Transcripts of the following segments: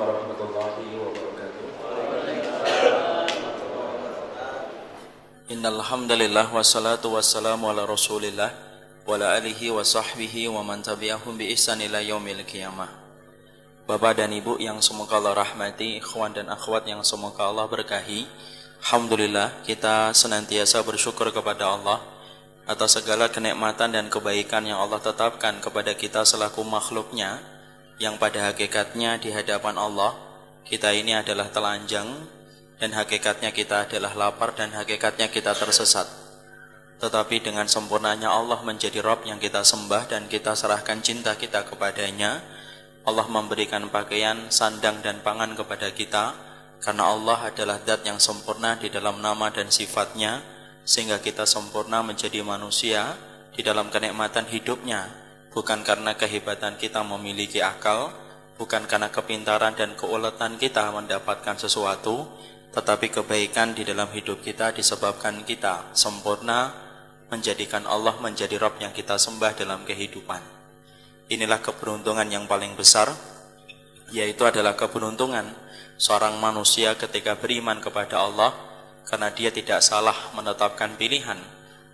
warahmatullahi wabarakatuh. Innal hamdalillah wassalatu wassalamu ala Rasulillah wa ala alihi wa sahbihi wa man tabi'ahum bi ihsan ila yaumil qiyamah. Bapak dan Ibu yang semoga Allah rahmati, ikhwan dan akhwat yang semoga Allah berkahi. Alhamdulillah, kita senantiasa bersyukur kepada Allah atas segala kenikmatan dan kebaikan yang Allah tetapkan kepada kita selaku makhluknya, yang pada hakikatnya di hadapan Allah kita ini adalah telanjang, dan hakikatnya kita adalah lapar, dan hakikatnya kita tersesat. Tetapi dengan sempurnanya Allah menjadi Rabb yang kita sembah dan kita serahkan cinta kita kepadanya. Allah memberikan pakaian, sandang dan pangan kepada kita, karena Allah adalah zat yang sempurna di dalam nama dan sifatnya, sehingga kita sempurna menjadi manusia di dalam kenikmatan hidupnya, bukan karena kehebatan kita memiliki akal, bukan karena kepintaran dan keuletan kita mendapatkan sesuatu, tetapi kebaikan di dalam hidup kita disebabkan kita sempurna menjadikan Allah menjadi Rabb yang kita sembah dalam kehidupan. Inilah keberuntungan yang paling besar, yaitu adalah keberuntungan seorang manusia ketika beriman kepada Allah, karena dia tidak salah menetapkan pilihan.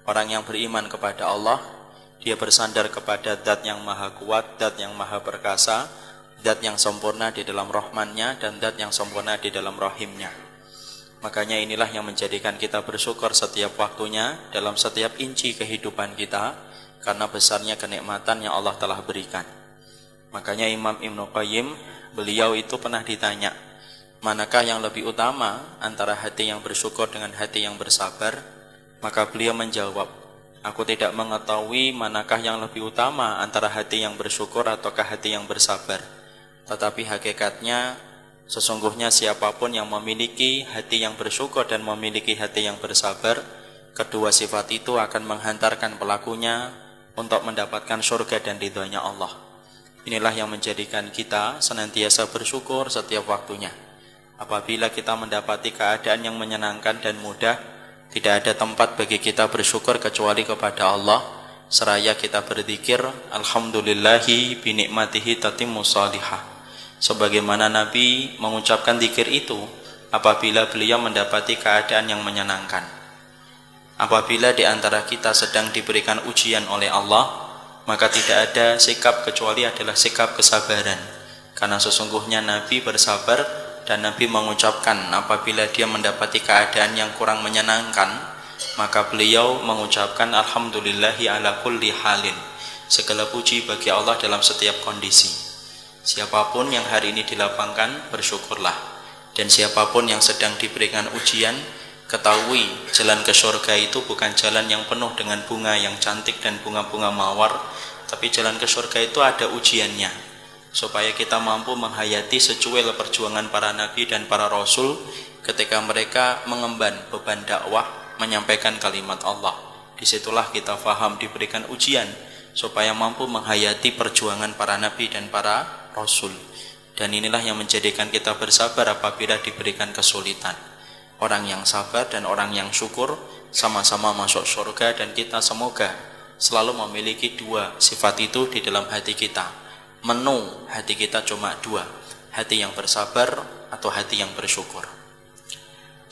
Orang yang beriman kepada Allah, dia bersandar kepada zat yang maha kuat, zat yang maha perkasa, zat yang sempurna di dalam rahmannya, dan zat yang sempurna di dalam rahimnya. Makanya inilah yang menjadikan kita bersyukur setiap waktunya dalam setiap inci kehidupan kita, karena besarnya kenikmatan yang Allah telah berikan. Makanya Imam Ibnu Qayyim, beliau itu pernah ditanya, manakah yang lebih utama antara hati yang bersyukur dengan hati yang bersabar? Maka beliau menjawab, aku tidak mengetahui manakah yang lebih utama antara hati yang bersyukur ataukah hati yang bersabar. Tetapi hakikatnya sesungguhnya siapapun yang memiliki hati yang bersyukur dan memiliki hati yang bersabar, kedua sifat itu akan menghantarkan pelakunya untuk mendapatkan surga dan ridhonya Allah. Inilah yang menjadikan kita senantiasa bersyukur setiap waktunya. Apabila kita mendapati keadaan yang menyenangkan dan mudah, tidak ada tempat bagi kita bersyukur kecuali kepada Allah, seraya kita berzikir alhamdulillahi binikmatihi tatimmu shalihah. Sebagaimana Nabi mengucapkan zikir itu apabila beliau mendapati keadaan yang menyenangkan. Apabila di antara kita sedang diberikan ujian oleh Allah, maka tidak ada sikap kecuali adalah sikap kesabaran. Karena sesungguhnya Nabi bersabar, dan Nabi mengucapkan apabila dia mendapati keadaan yang kurang menyenangkan, maka beliau mengucapkan alhamdulillahi ala kulli halin. Segala puji bagi Allah dalam setiap kondisi. Siapapun yang hari ini dilapangkan, bersyukurlah. Dan siapapun yang sedang diberikan ujian, ketahui jalan ke surga itu bukan jalan yang penuh dengan bunga yang cantik dan bunga-bunga mawar, tapi jalan ke surga itu ada ujiannya, supaya kita mampu menghayati secuil perjuangan para nabi dan para rasul ketika mereka mengemban beban dakwah menyampaikan kalimat Allah. Disitulah kita faham diberikan ujian supaya mampu menghayati perjuangan para nabi dan para rasul. Dan inilah yang menjadikan kita bersabar apabila diberikan kesulitan. Orang yang sabar dan orang yang syukur sama-sama masuk surga, dan kita semoga selalu memiliki dua sifat itu di dalam hati kita. Menu hati kita cuma dua, hati yang bersabar atau hati yang bersyukur.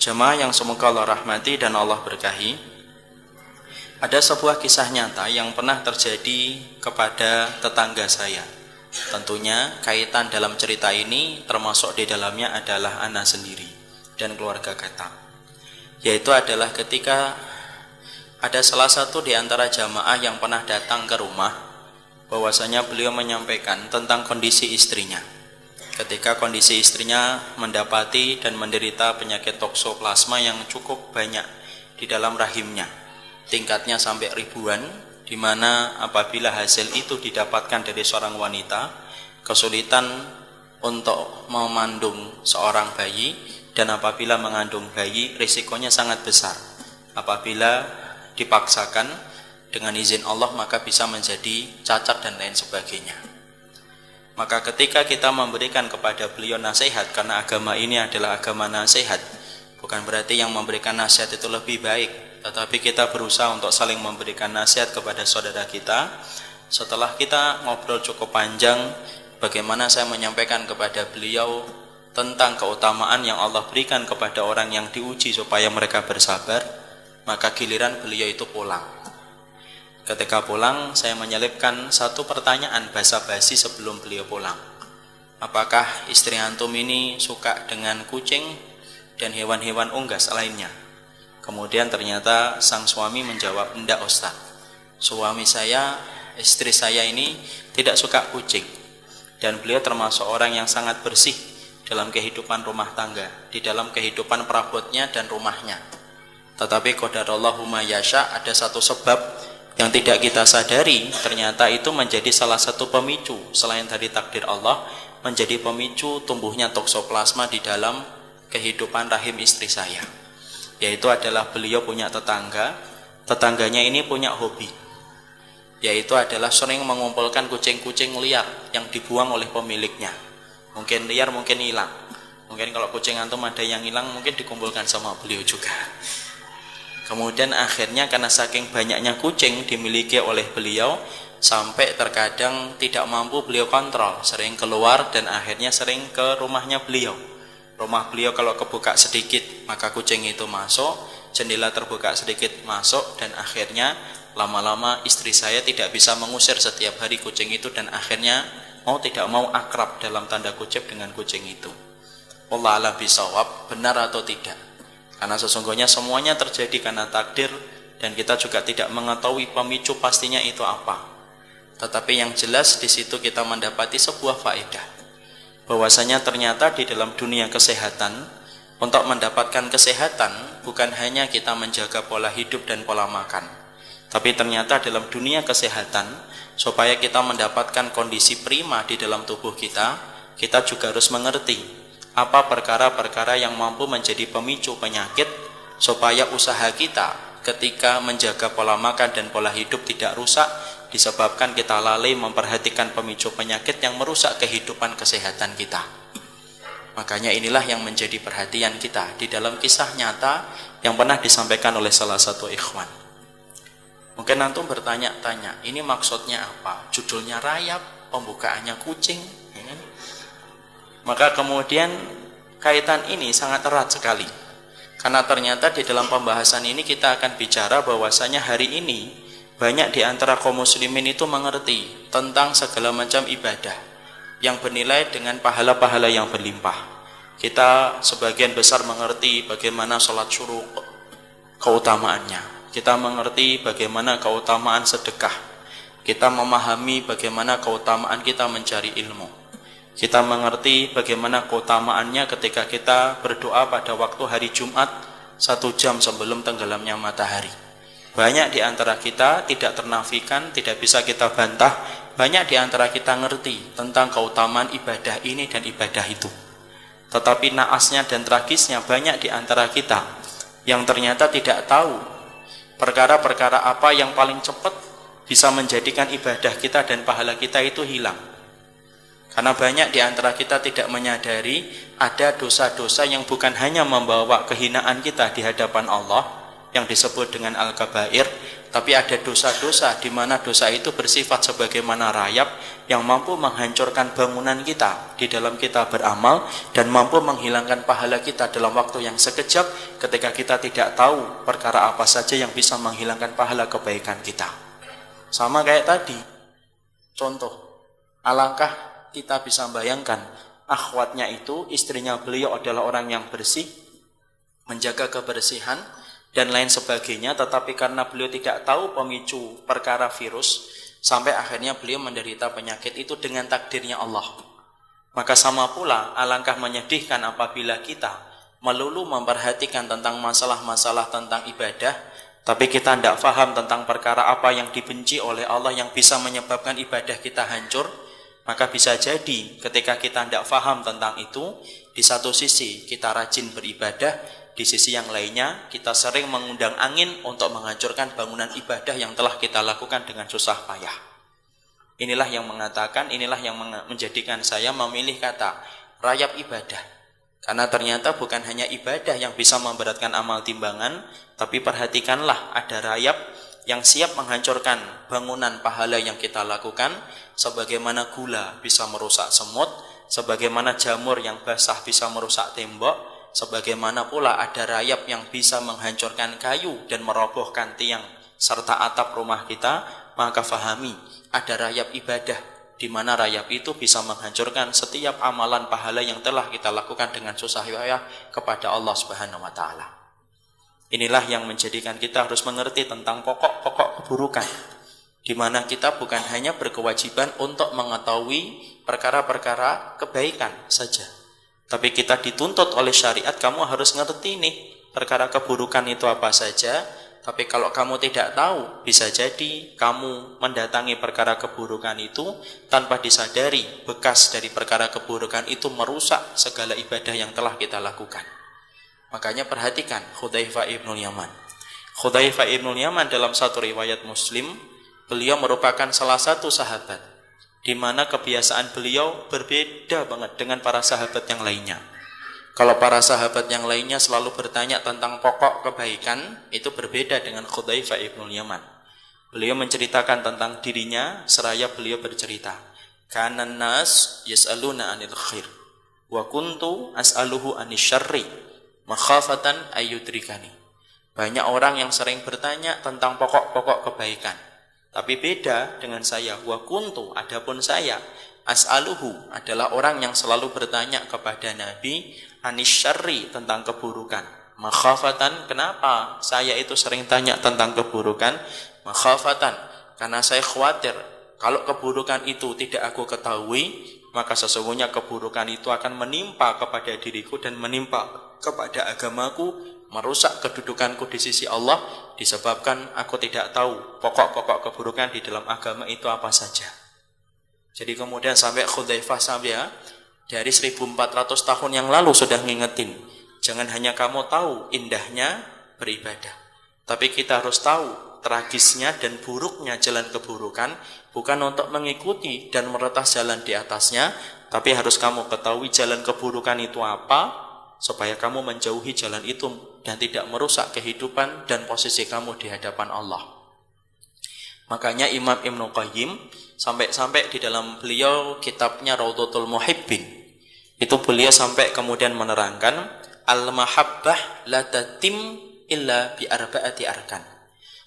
Jemaah yang semoga Allah rahmati dan Allah berkahi, ada sebuah kisah nyata yang pernah terjadi kepada tetangga saya. Tentunya kaitan dalam cerita ini termasuk di dalamnya adalah anak sendiri dan keluarga kita, yaitu adalah ketika ada salah satu di antara jamaah yang pernah datang ke rumah, bahwasanya beliau menyampaikan tentang kondisi istrinya. Ketika kondisi istrinya mendapati dan menderita penyakit toksoplasma yang cukup banyak di dalam rahimnya, tingkatnya sampai ribuan, di mana apabila hasil itu didapatkan dari seorang wanita, kesulitan untuk memandung seorang bayi, dan apabila mengandung bayi risikonya sangat besar. Apabila dipaksakan dengan izin Allah maka bisa menjadi cacat dan lain sebagainya. Maka ketika kita memberikan kepada beliau nasihat, karena agama ini adalah agama nasihat, bukan berarti yang memberikan nasihat itu lebih baik, tetapi kita berusaha untuk saling memberikan nasihat kepada saudara kita. Setelah kita ngobrol cukup panjang, bagaimana saya menyampaikan kepada beliau tentang keutamaan yang Allah berikan kepada orang yang diuji supaya mereka bersabar, maka giliran beliau itu pulang. Ketika pulang, saya menyelipkan satu pertanyaan basa-basi sebelum beliau pulang. Apakah istri antum ini suka dengan kucing dan hewan-hewan unggas lainnya? Kemudian ternyata sang suami menjawab, "Enggak Ustaz, istri saya ini tidak suka kucing, dan beliau termasuk orang yang sangat bersih dalam kehidupan rumah tangga, di dalam kehidupan perabotnya dan rumahnya. Tetapi qadarallahu ma yasha, ada satu sebab yang tidak kita sadari, ternyata itu menjadi salah satu pemicu selain dari takdir Allah, menjadi pemicu tumbuhnya toksoplasma di dalam kehidupan rahim istri saya. Yaitu adalah beliau punya tetangganya ini punya hobi, yaitu adalah sering mengumpulkan kucing-kucing liar yang dibuang oleh pemiliknya. Mungkin liar, mungkin hilang. Mungkin kalau kucing antum ada yang hilang, mungkin dikumpulkan sama beliau juga. Kemudian akhirnya karena saking banyaknya kucing dimiliki oleh beliau, sampai terkadang tidak mampu beliau kontrol, sering keluar dan akhirnya sering ke rumahnya beliau. Rumah beliau kalau kebuka sedikit maka kucing itu masuk, jendela terbuka sedikit masuk, dan akhirnya lama-lama istri saya tidak bisa mengusir setiap hari kucing itu, dan akhirnya mau tidak mau akrab dalam tanda kutip dengan kucing itu. Wallahu a'lam bishawab, benar atau tidak? Karena sesungguhnya semuanya terjadi karena takdir, dan kita juga tidak mengetahui pemicu pastinya itu apa. Tetapi yang jelas di situ kita mendapati sebuah faedah, bahwasanya ternyata di dalam dunia kesehatan, untuk mendapatkan kesehatan bukan hanya kita menjaga pola hidup dan pola makan, tapi ternyata dalam dunia kesehatan, supaya kita mendapatkan kondisi prima di dalam tubuh kita, kita juga harus mengerti apa perkara-perkara yang mampu menjadi pemicu penyakit, supaya usaha kita ketika menjaga pola makan dan pola hidup tidak rusak, disebabkan kita lalai memperhatikan pemicu penyakit yang merusak kehidupan kesehatan kita. Makanya inilah yang menjadi perhatian kita di dalam kisah nyata yang pernah disampaikan oleh salah satu ikhwan. Mungkin antum bertanya-tanya, ini maksudnya apa? Judulnya rayap, pembukaannya kucing, ya kan? Maka kemudian kaitan ini sangat erat sekali, karena ternyata di dalam pembahasan ini kita akan bicara bahwasanya hari ini banyak di antara kaum muslimin itu mengerti tentang segala macam ibadah yang bernilai dengan pahala-pahala yang berlimpah. Kita sebagian besar mengerti bagaimana sholat syuruk, keutamaannya. Kita mengerti bagaimana keutamaan sedekah. Kita memahami bagaimana keutamaan kita mencari ilmu. Kita mengerti bagaimana keutamaannya ketika kita berdoa pada waktu hari Jumat 1 jam sebelum tenggelamnya matahari. Banyak di antara kita tidak ternafikan, tidak bisa kita bantah. Banyak di antara kita ngerti tentang keutamaan ibadah ini dan ibadah itu. Tetapi naasnya dan tragisnya, banyak di antara kita yang ternyata tidak tahu perkara-perkara apa yang paling cepat bisa menjadikan ibadah kita dan pahala kita itu hilang. Karena banyak di antara kita tidak menyadari ada dosa-dosa yang bukan hanya membawa kehinaan kita di hadapan Allah, yang disebut dengan al-kabair, tapi ada dosa-dosa di mana dosa itu bersifat sebagaimana rayap yang mampu menghancurkan bangunan kita di dalam kita beramal, dan mampu menghilangkan pahala kita dalam waktu yang sekejap ketika kita tidak tahu perkara apa saja yang bisa menghilangkan pahala kebaikan kita. Sama kayak tadi contoh, alangkah kita bisa bayangkan akhwatnya itu, istrinya beliau adalah orang yang bersih, menjaga kebersihan dan lain sebagainya, tetapi karena beliau tidak tahu pemicu perkara virus, sampai akhirnya beliau menderita penyakit itu dengan takdirnya Allah. Maka sama pula alangkah menyedihkan apabila kita melulu memperhatikan tentang masalah-masalah tentang ibadah, tapi kita tidak faham tentang perkara apa yang dibenci oleh Allah yang bisa menyebabkan ibadah kita hancur. Maka bisa jadi ketika kita tidak faham tentang itu, di satu sisi kita rajin beribadah, di sisi yang lainnya kita sering mengundang angin untuk menghancurkan bangunan ibadah yang telah kita lakukan dengan susah payah. Inilah yang mengatakan, inilah yang menjadikan saya memilih kata rayap ibadah. Karena ternyata bukan hanya ibadah yang bisa memberatkan amal timbangan, tapi perhatikanlah ada rayap yang siap menghancurkan bangunan pahala yang kita lakukan, sebagaimana gula bisa merusak semut, sebagaimana jamur yang basah bisa merusak tembok, sebagaimana pula ada rayap yang bisa menghancurkan kayu dan merobohkan tiang serta atap rumah kita, maka fahami ada rayap ibadah, di mana rayap itu bisa menghancurkan setiap amalan pahala yang telah kita lakukan dengan susah payah kepada Allah Subhanahu wa taala. Inilah yang menjadikan kita harus mengerti tentang pokok-pokok keburukan, di mana kita bukan hanya berkewajiban untuk mengetahui perkara-perkara kebaikan saja, tapi kita dituntut oleh syariat, kamu harus ngerti nih perkara keburukan itu apa saja. Tapi kalau kamu tidak tahu, bisa jadi kamu mendatangi perkara keburukan itu tanpa disadari bekas dari perkara keburukan itu merusak segala ibadah yang telah kita lakukan. Makanya perhatikan Hudzaifah ibnul Yaman. Hudzaifah ibnul Yaman dalam satu riwayat Muslim, beliau merupakan salah satu sahabat di mana kebiasaan beliau berbeda banget dengan para sahabat yang lainnya. Kalau para sahabat yang lainnya selalu bertanya tentang pokok kebaikan, itu berbeda dengan Hudzaifah ibnul Yaman. Beliau menceritakan tentang dirinya seraya beliau bercerita, "Kanan nas yas'aluna 'anil khair wa kuntu as'aluhu 'anil syarri makhafatan ayyudrikani." Banyak orang yang sering bertanya tentang pokok-pokok kebaikan, tapi beda dengan saya. Wa kuntu, adapun saya, as'aluhu adalah orang yang selalu bertanya kepada Nabi anisyarri, tentang keburukan. Makhafatan, kenapa saya itu sering tanya tentang keburukan? Makhafatan, karena saya khawatir kalau keburukan itu tidak aku ketahui, maka sesungguhnya keburukan itu akan menimpa kepada diriku dan menimpa kepada agamaku, merusak kedudukanku di sisi Allah, disebabkan aku tidak tahu pokok-pokok keburukan di dalam agama itu apa saja. Jadi kemudian sampai Hudzaifah sampai dari 1400 tahun yang lalu sudah ngingetin, jangan hanya kamu tahu indahnya beribadah, tapi kita harus tahu tragisnya dan buruknya jalan keburukan, bukan untuk mengikuti dan meretas jalan di atasnya, tapi harus kamu ketahui jalan keburukan itu apa, supaya kamu menjauhi jalan itu dan tidak merusak kehidupan dan posisi kamu di hadapan Allah. Makanya Imam Ibnu Qayyim sampai di dalam beliau kitabnya Raudhatul Muhibbin, itu beliau sampai kemudian menerangkan al-mahabbah la tatim illa bi arba'ati arkan.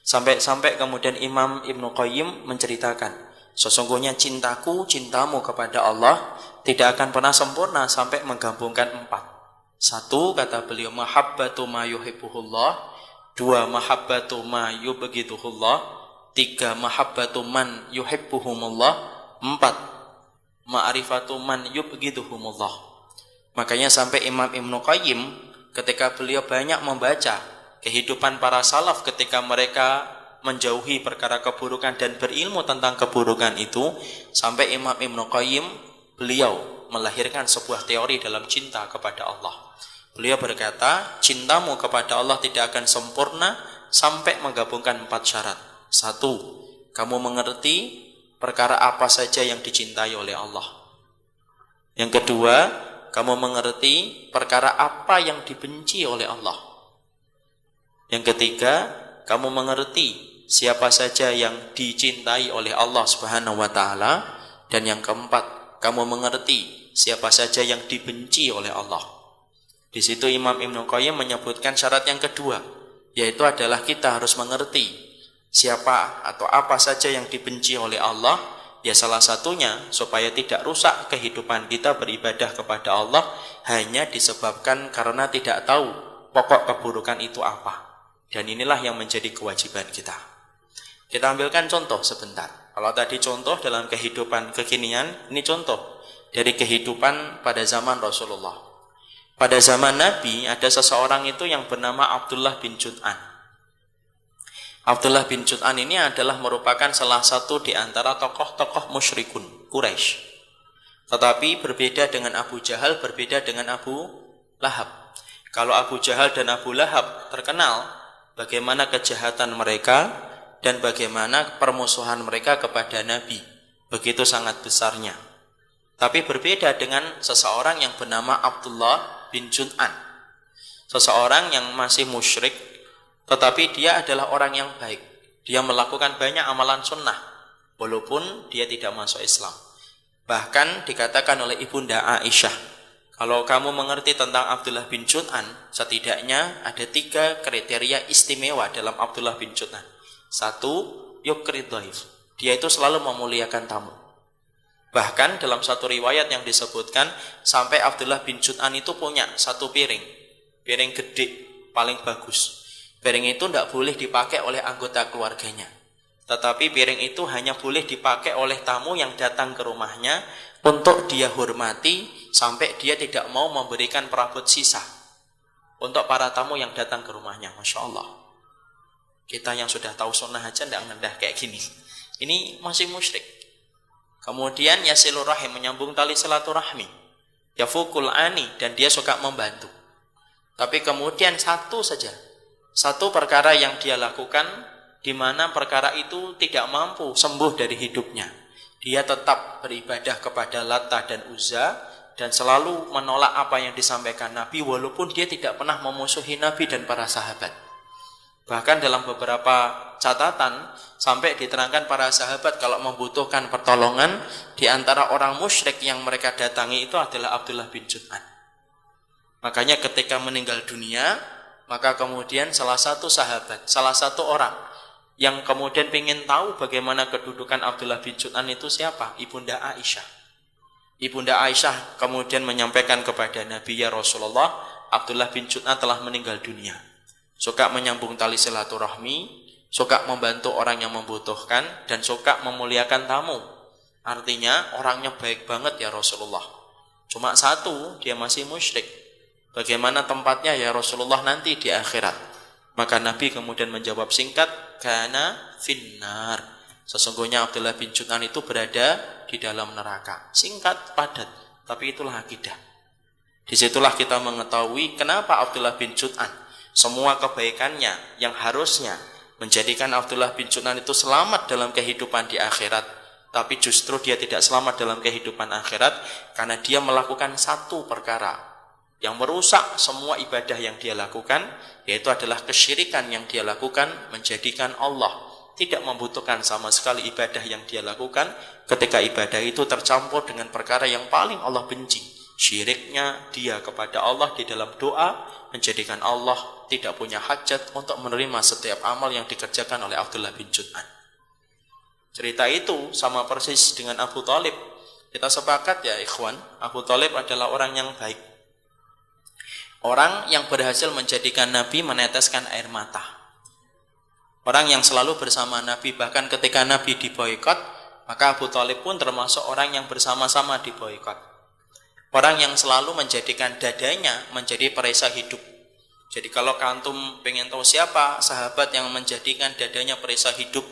Sampai kemudian Imam Ibnu Qayyim menceritakan, sesungguhnya cintamu kepada Allah tidak akan pernah sempurna sampai menggabungkan 4. 1, kata beliau, mahabbatu ma yuhibbuhullah. 2, mahabbatu ma yubghidhuhullah. 3, mahabbatu man yuhibbuhumullah. 4, ma'rifatu man yubghidhuhumullah. Makanya sampai Imam Ibnu Qayyim ketika beliau banyak membaca kehidupan para salaf ketika mereka menjauhi perkara keburukan dan berilmu tentang keburukan itu, sampai Imam Ibnu Qayyim beliau melahirkan sebuah teori dalam cinta kepada Allah. Beliau berkata, cintamu kepada Allah tidak akan sempurna sampai menggabungkan 4 syarat. 1, kamu mengerti perkara apa saja yang dicintai oleh Allah. Yang kedua, kamu mengerti perkara apa yang dibenci oleh Allah. Yang ketiga, kamu mengerti siapa saja yang dicintai oleh Allah Subhanahu wa taala. Dan yang keempat, kamu mengerti siapa saja yang dibenci oleh Allah. Di situ Imam Ibnu Qayyim menyebutkan syarat yang kedua, yaitu adalah kita harus mengerti siapa atau apa saja yang dibenci oleh Allah. Ya salah satunya supaya tidak rusak kehidupan kita beribadah kepada Allah hanya disebabkan karena tidak tahu pokok keburukan itu apa. Dan inilah yang menjadi kewajiban kita. Kita ambilkan contoh sebentar. Kalau tadi contoh dalam kehidupan kekinian, ini contoh dari kehidupan pada zaman Rasulullah. Pada zaman Nabi ada seseorang itu yang bernama Abdullah bin Jud'an. Abdullah bin Jud'an ini adalah merupakan salah satu di antara tokoh-tokoh musyrikun Quraisy. Tetapi berbeda dengan Abu Jahal, berbeda dengan Abu Lahab. Kalau Abu Jahal dan Abu Lahab terkenal bagaimana kejahatan mereka dan bagaimana permusuhan mereka kepada Nabi, begitu sangat besarnya. Tapi berbeda dengan seseorang yang bernama Abdullah bin Jud'an, seseorang yang masih musyrik, tetapi dia adalah orang yang baik. Dia melakukan banyak amalan sunnah walaupun dia tidak masuk Islam. Bahkan dikatakan oleh Ibunda Aisyah, kalau kamu mengerti tentang Abdullah bin Jud'an, setidaknya ada 3 kriteria istimewa dalam Abdullah bin Jud'an. 1, yukrid dhaif. Dia itu selalu memuliakan tamu. Bahkan dalam satu riwayat yang disebutkan, sampai Abdullah bin Jud'an itu punya 1 piring gede, paling bagus. Piring itu tidak boleh dipakai oleh anggota keluarganya. Tetapi piring itu hanya boleh dipakai oleh tamu yang datang ke rumahnya untuk dia hormati sampai dia tidak mau memberikan perabot sisa untuk para tamu yang datang ke rumahnya. Masya Allah. Kita yang sudah tahu sunnah aja tidak ngendah kayak gini. Ini masih musyrik. Kemudian yasilur rahim, menyambung tali silaturahmi. Yafukul ani, dan dia suka membantu. Tapi kemudian satu perkara yang dia lakukan, di mana perkara itu tidak mampu sembuh dari hidupnya. Dia tetap beribadah kepada Lata dan Uzza dan selalu menolak apa yang disampaikan Nabi, walaupun dia tidak pernah memusuhi Nabi dan para sahabat. Bahkan dalam beberapa catatan sampai diterangkan para sahabat kalau membutuhkan pertolongan, di antara orang musyrik yang mereka datangi itu adalah Abdullah bin Jud'an. Makanya ketika meninggal dunia, maka kemudian salah satu orang yang kemudian ingin tahu bagaimana kedudukan Abdullah bin Jud'an itu siapa? Ibunda Aisyah. Ibunda Aisyah kemudian menyampaikan kepada Nabi, ya Rasulullah, Abdullah bin Jud'an telah meninggal dunia. Suka menyambung tali silaturahmi, suka membantu orang yang membutuhkan, dan suka memuliakan tamu. Artinya orangnya baik banget ya Rasulullah. Cuma 1, dia masih musyrik. Bagaimana tempatnya ya Rasulullah nanti di akhirat? Maka Nabi kemudian menjawab singkat, kana finnar. Sesungguhnya Abdullah bin Jud'an itu berada di dalam neraka. Singkat, padat, tapi itulah akidah. Disitulah kita mengetahui kenapa Abdullah bin Jud'an, semua kebaikannya yang harusnya menjadikan Abdullah bin Jud'an itu selamat dalam kehidupan di akhirat, tapi justru dia tidak selamat dalam kehidupan akhirat karena dia melakukan 1 perkara yang merusak semua ibadah yang dia lakukan, yaitu adalah kesyirikan yang dia lakukan, menjadikan Allah tidak membutuhkan sama sekali ibadah yang dia lakukan ketika ibadah itu tercampur dengan perkara yang paling Allah benci, syiriknya dia kepada Allah di dalam doa, menjadikan Allah tidak punya hajat untuk menerima setiap amal yang dikerjakan oleh Abdullah bin Jud'an. Cerita itu sama persis dengan Abu Thalib. Kita sepakat ya ikhwan, Abu Thalib adalah orang yang baik. Orang yang berhasil menjadikan Nabi meneteskan air mata. Orang yang selalu bersama Nabi, bahkan ketika Nabi diboikot, maka Abu Thalib pun termasuk orang yang bersama-sama diboikot. Orang yang selalu menjadikan dadanya menjadi perisai hidup. Jadi kalau kantum pengen tahu siapa sahabat yang menjadikan dadanya perisai hidup,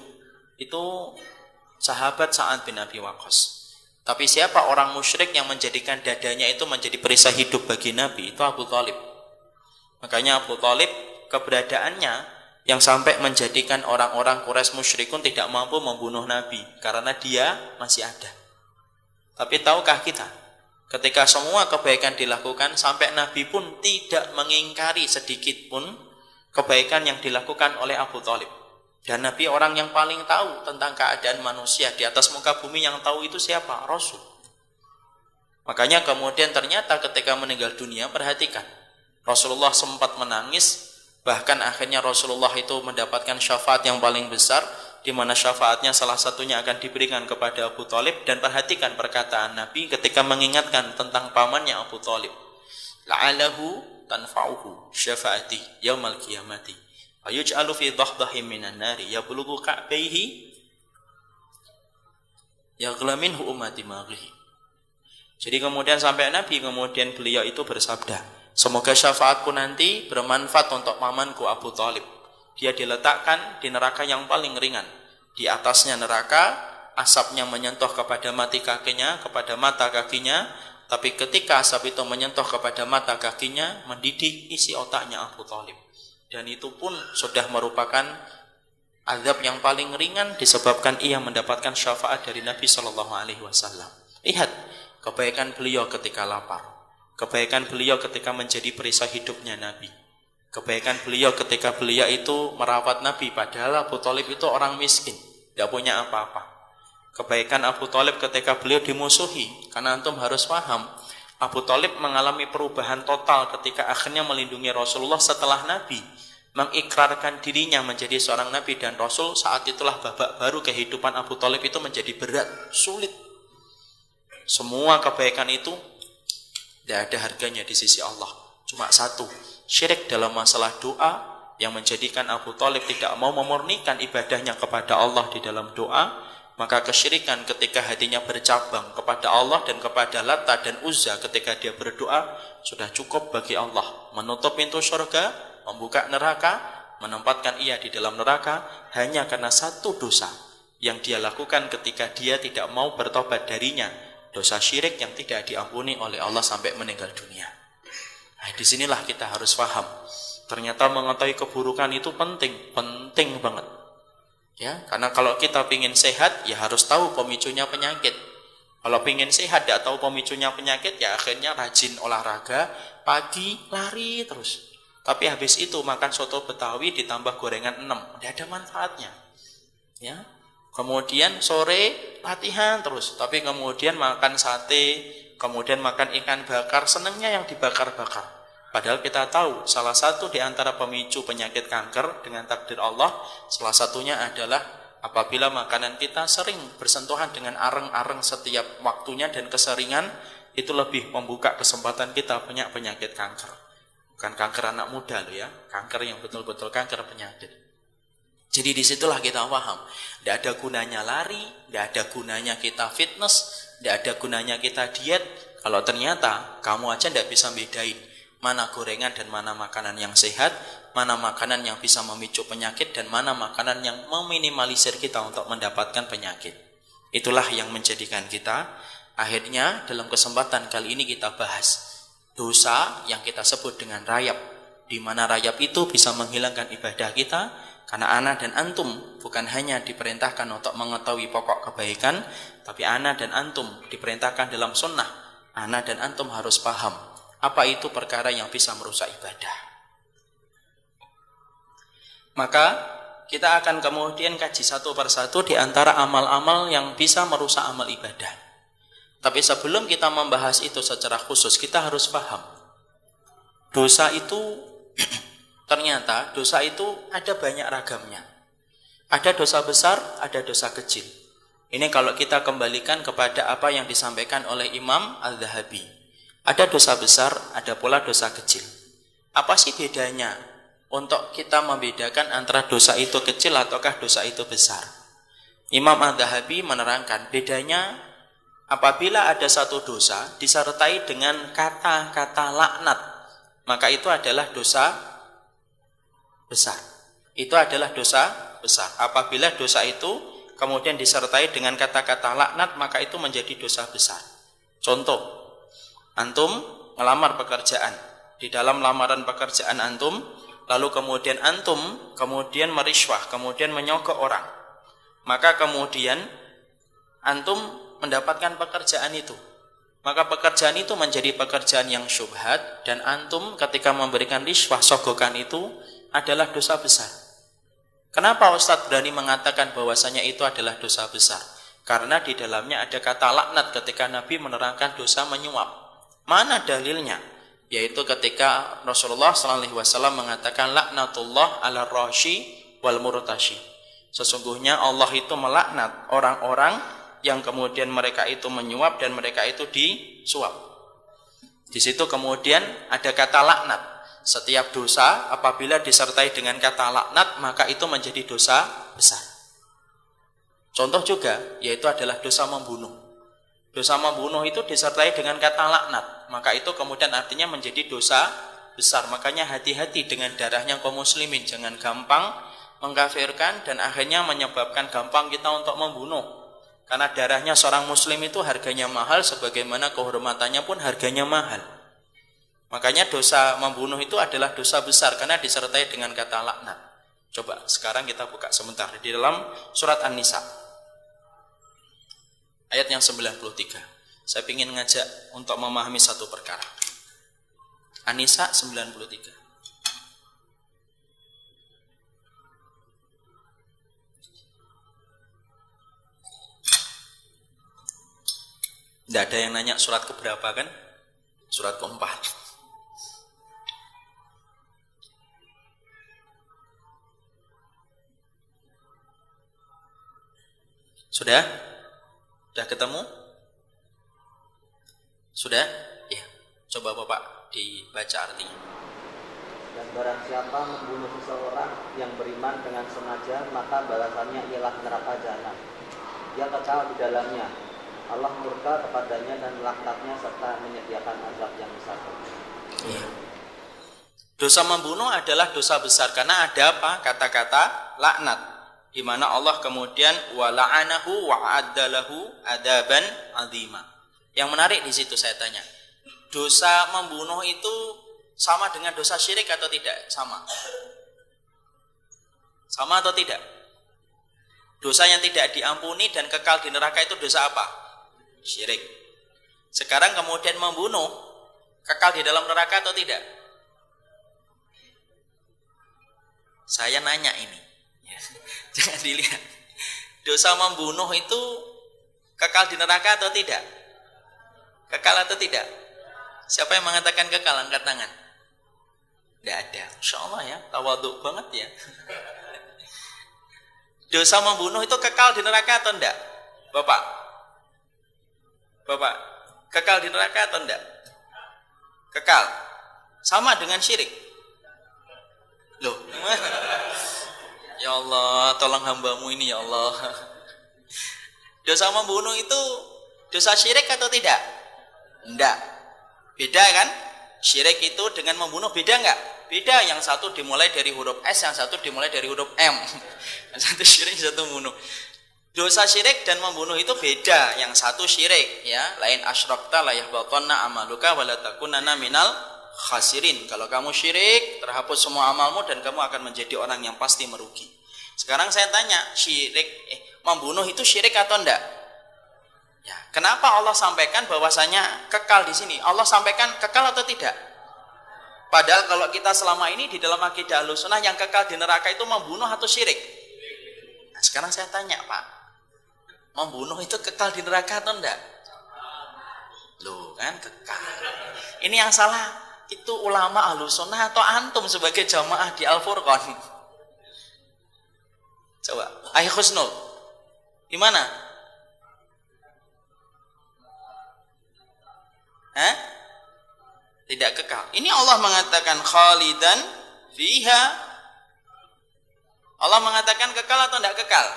itu sahabat Sa'ad bin Abi Waqqas. Tapi siapa orang musyrik yang menjadikan dadanya itu menjadi perisai hidup bagi Nabi? Itu Abu Thalib. Makanya Abu Thalib keberadaannya yang sampai menjadikan orang-orang Quraisy musyrikun tidak mampu membunuh Nabi karena dia masih ada. Tapi tahukah kita, ketika semua kebaikan dilakukan, sampai Nabi pun tidak mengingkari sedikit pun kebaikan yang dilakukan oleh Abu Thalib. Dan Nabi orang yang paling tahu tentang keadaan manusia di atas muka bumi, yang tahu itu siapa? Rasul. Makanya kemudian ternyata ketika meninggal dunia, perhatikan, Rasulullah sempat menangis, bahkan akhirnya Rasulullah itu mendapatkan syafaat yang paling besar, di mana syafaatnya salah satunya akan diberikan kepada Abu Thalib. Dan perhatikan perkataan Nabi ketika mengingatkan tentang pamannya Abu Thalib, la'alahu tanfa'uhu syafaati yaumal qiyamati ayuj'alu fi dhahdahim minan nari yablughu ka'baihi yaghla minhu ummati maghihi. Jadi kemudian sampai Nabi kemudian beliau itu bersabda, semoga syafaatku nanti bermanfaat untuk pamanku Abu Thalib. Dia diletakkan di neraka yang paling ringan. Di atasnya neraka, asapnya menyentuh kepada mata kakinya, tapi ketika asap itu menyentuh kepada mata kakinya, mendidih isi otaknya Abu Thalib. Dan itu pun sudah merupakan azab yang paling ringan disebabkan ia mendapatkan syafaat dari Nabi Shallallahu Alaihi Wasallam. Lihat kebaikan beliau ketika lapar, kebaikan beliau ketika menjadi perisai hidupnya Nabi, kebaikan beliau ketika beliau itu merawat Nabi, padahal Abu Thalib itu orang miskin, tidak punya apa-apa. kebaikan Abu Thalib ketika beliau dimusuhi. Karena antum harus paham, Abu Thalib mengalami perubahan total ketika akhirnya melindungi Rasulullah setelah Nabi mengikrarkan dirinya menjadi seorang Nabi dan Rasul. Saat itulah babak baru kehidupan Abu Thalib itu menjadi berat, sulit. Semua kebaikan itu tidak ada harganya di sisi Allah. Cuma satu, syirik dalam masalah doa yang menjadikan Abu Thalib tidak mau memurnikan ibadahnya kepada Allah di dalam doa. Maka kesyirikan ketika hatinya bercabang kepada Allah dan kepada Lata dan Uzza ketika dia berdoa sudah cukup bagi Allah menutup pintu surga, membuka neraka, menempatkan ia di dalam neraka hanya karena satu dosa yang dia lakukan ketika dia tidak mau bertobat darinya, dosa syirik yang tidak diampuni oleh Allah sampai meninggal dunia. Nah, disinilah kita harus paham, ternyata mengetahui keburukan itu penting banget. Ya, karena kalau kita ingin sehat, ya harus tahu pemicunya penyakit. Kalau ingin sehat, tidak tahu pemicunya penyakit, ya akhirnya rajin olahraga, pagi lari terus. Tapi habis itu makan soto Betawi ditambah gorengan 6, tidak ada manfaatnya. Ya, kemudian sore latihan terus, tapi kemudian makan sate, kemudian makan ikan bakar, senangnya yang dibakar-bakar. Padahal kita tahu salah satu di antara pemicu penyakit kanker dengan takdir Allah, salah satunya adalah apabila makanan kita sering bersentuhan dengan areng-areng setiap waktunya dan keseringan, itu lebih membuka kesempatan kita punya penyakit kanker. Bukan kanker anak muda loh ya, kanker yang betul-betul kanker penyakit. Jadi disitulah kita paham, tidak ada gunanya lari, tidak ada gunanya kita fitness, tidak ada gunanya kita diet, kalau ternyata kamu aja tidak bisa bedain mana gorengan dan mana makanan yang sehat, mana makanan yang bisa memicu penyakit dan mana makanan yang meminimalisir kita untuk mendapatkan penyakit. Itulah yang menjadikan kita akhirnya dalam kesempatan kali ini kita bahas dosa yang kita sebut dengan rayap, di mana rayap itu bisa menghilangkan ibadah kita. Karena ana dan antum bukan hanya diperintahkan untuk mengetahui pokok kebaikan, tapi ana dan antum diperintahkan dalam sunnah, ana dan antum harus paham apa itu perkara yang bisa merusak ibadah. Maka kita akan kemudian kaji satu persatu di antara amal-amal yang bisa merusak amal ibadah. Tapi sebelum kita membahas itu secara khusus, kita harus paham dosa itu ternyata dosa itu ada banyak ragamnya. Ada dosa besar, ada dosa kecil. Ini kalau kita kembalikan kepada apa yang disampaikan oleh Imam Al-Dhahabi. Ada dosa besar, ada pula dosa kecil. Apa sih bedanya untuk kita membedakan antara dosa itu kecil ataukah dosa itu besar? Imam Al-Dhahabi menerangkan bedanya apabila ada satu dosa disertai dengan kata-kata laknat, maka itu adalah dosa besar. Itu adalah dosa besar. Apabila dosa itu kemudian disertai dengan kata-kata laknat, maka itu menjadi dosa besar. Contoh, antum melamar pekerjaan. Di dalam lamaran pekerjaan antum, lalu kemudian antum kemudian meriswah, kemudian menyogok orang. Maka kemudian antum mendapatkan pekerjaan itu. Maka pekerjaan itu menjadi pekerjaan yang syubhat dan antum ketika memberikan riswah, sogokan itu adalah dosa besar. Kenapa Ustadz berani mengatakan bahwasanya itu adalah dosa besar? Karena di dalamnya ada kata laknat ketika Nabi menerangkan dosa menyuap. Mana dalilnya? Yaitu ketika Rasulullah SAW mengatakan laknatullah ala rashi wal murtashi. Sesungguhnya Allah itu melaknat orang-orang yang kemudian mereka itu menyuap dan mereka itu disuap. Di situ kemudian ada kata laknat. Setiap dosa apabila disertai dengan kata laknat maka itu menjadi dosa besar. Contoh juga yaitu adalah dosa membunuh. Dosa membunuh itu disertai dengan kata laknat, maka itu kemudian artinya menjadi dosa besar. Makanya hati-hati dengan darahnya kaum muslimin, jangan gampang mengkafirkan dan akhirnya menyebabkan gampang kita untuk membunuh. Karena darahnya seorang muslim itu harganya mahal, sebagaimana kehormatannya pun harganya mahal. Makanya dosa membunuh itu adalah dosa besar karena disertai dengan kata laknat. Coba sekarang kita buka sebentar di dalam surat An-Nisa. Ayat yang 93. Saya ingin ngajak untuk memahami satu perkara. An-Nisa 93. Tidak ada yang nanya surat keberapa kan? Surat keempat. Sudah? Sudah ketemu? Sudah? Ya. Coba Bapak dibaca artinya. Dan barang siapa membunuh seseorang yang beriman dengan sengaja, maka balasannya ialah neraka jahanam. Dia kekal di dalamnya. Allah murka kepadanya dan melaknatnya serta menyediakan azab yang besar. Ya. Dosa membunuh adalah dosa besar karena ada apa? Kata-kata laknat, di mana Allah kemudian wala'anahu wa'addalahu adaban azima. Yang menarik di situ saya tanya, dosa membunuh itu sama dengan dosa syirik atau tidak? Sama. Sama atau tidak? Dosa yang tidak diampuni dan kekal di neraka itu dosa apa? Syirik. Sekarang kemudian membunuh, kekal di dalam neraka atau tidak? Saya nanya ini. Jangan dilihat. Dosa membunuh itu kekal di neraka atau tidak? Kekal atau tidak? Siapa yang mengatakan kekal? Angkat tangan. Tidak ada. Insya Allah ya, tawaduk banget ya. Dosa membunuh itu kekal di neraka atau tidak? Bapak, kekal di neraka atau tidak? Kekal. Sama dengan syirik. Loh. Ya Allah, tolong hambamu ini ya Allah. Dosa membunuh itu dosa syirik atau tidak? Tidak. Beda kan? Syirik itu dengan membunuh beda enggak? Beda, yang satu dimulai dari huruf S, yang satu dimulai dari huruf M. Yang satu syirik, yang satu membunuh. Dosa syirik dan membunuh itu beda. Yang satu syirik, ya, lain asyrakta la yahbatanna amaluka wa la takunanna minal khasirin. Kalau kamu syirik, terhapus semua amalmu dan kamu akan menjadi orang yang pasti merugi. Sekarang saya tanya, membunuh itu syirik atau enggak? Ya, kenapa Allah sampaikan bahwasanya kekal di sini? Allah sampaikan kekal atau tidak? Padahal kalau kita selama ini di dalam akidah Ahlussunnah yang kekal di neraka itu membunuh atau syirik? Nah, sekarang saya tanya, Pak, membunuh itu kekal di neraka atau enggak? Loh, kan kekal. Ini yang salah itu ulama Ahlussunnah atau antum sebagai jamaah di Al-Furqan? Coba, Ayo Husnul, di mana? Tidak kekal. Ini Allah mengatakan khalidan fiha. Allah mengatakan kekal atau tidak kekal?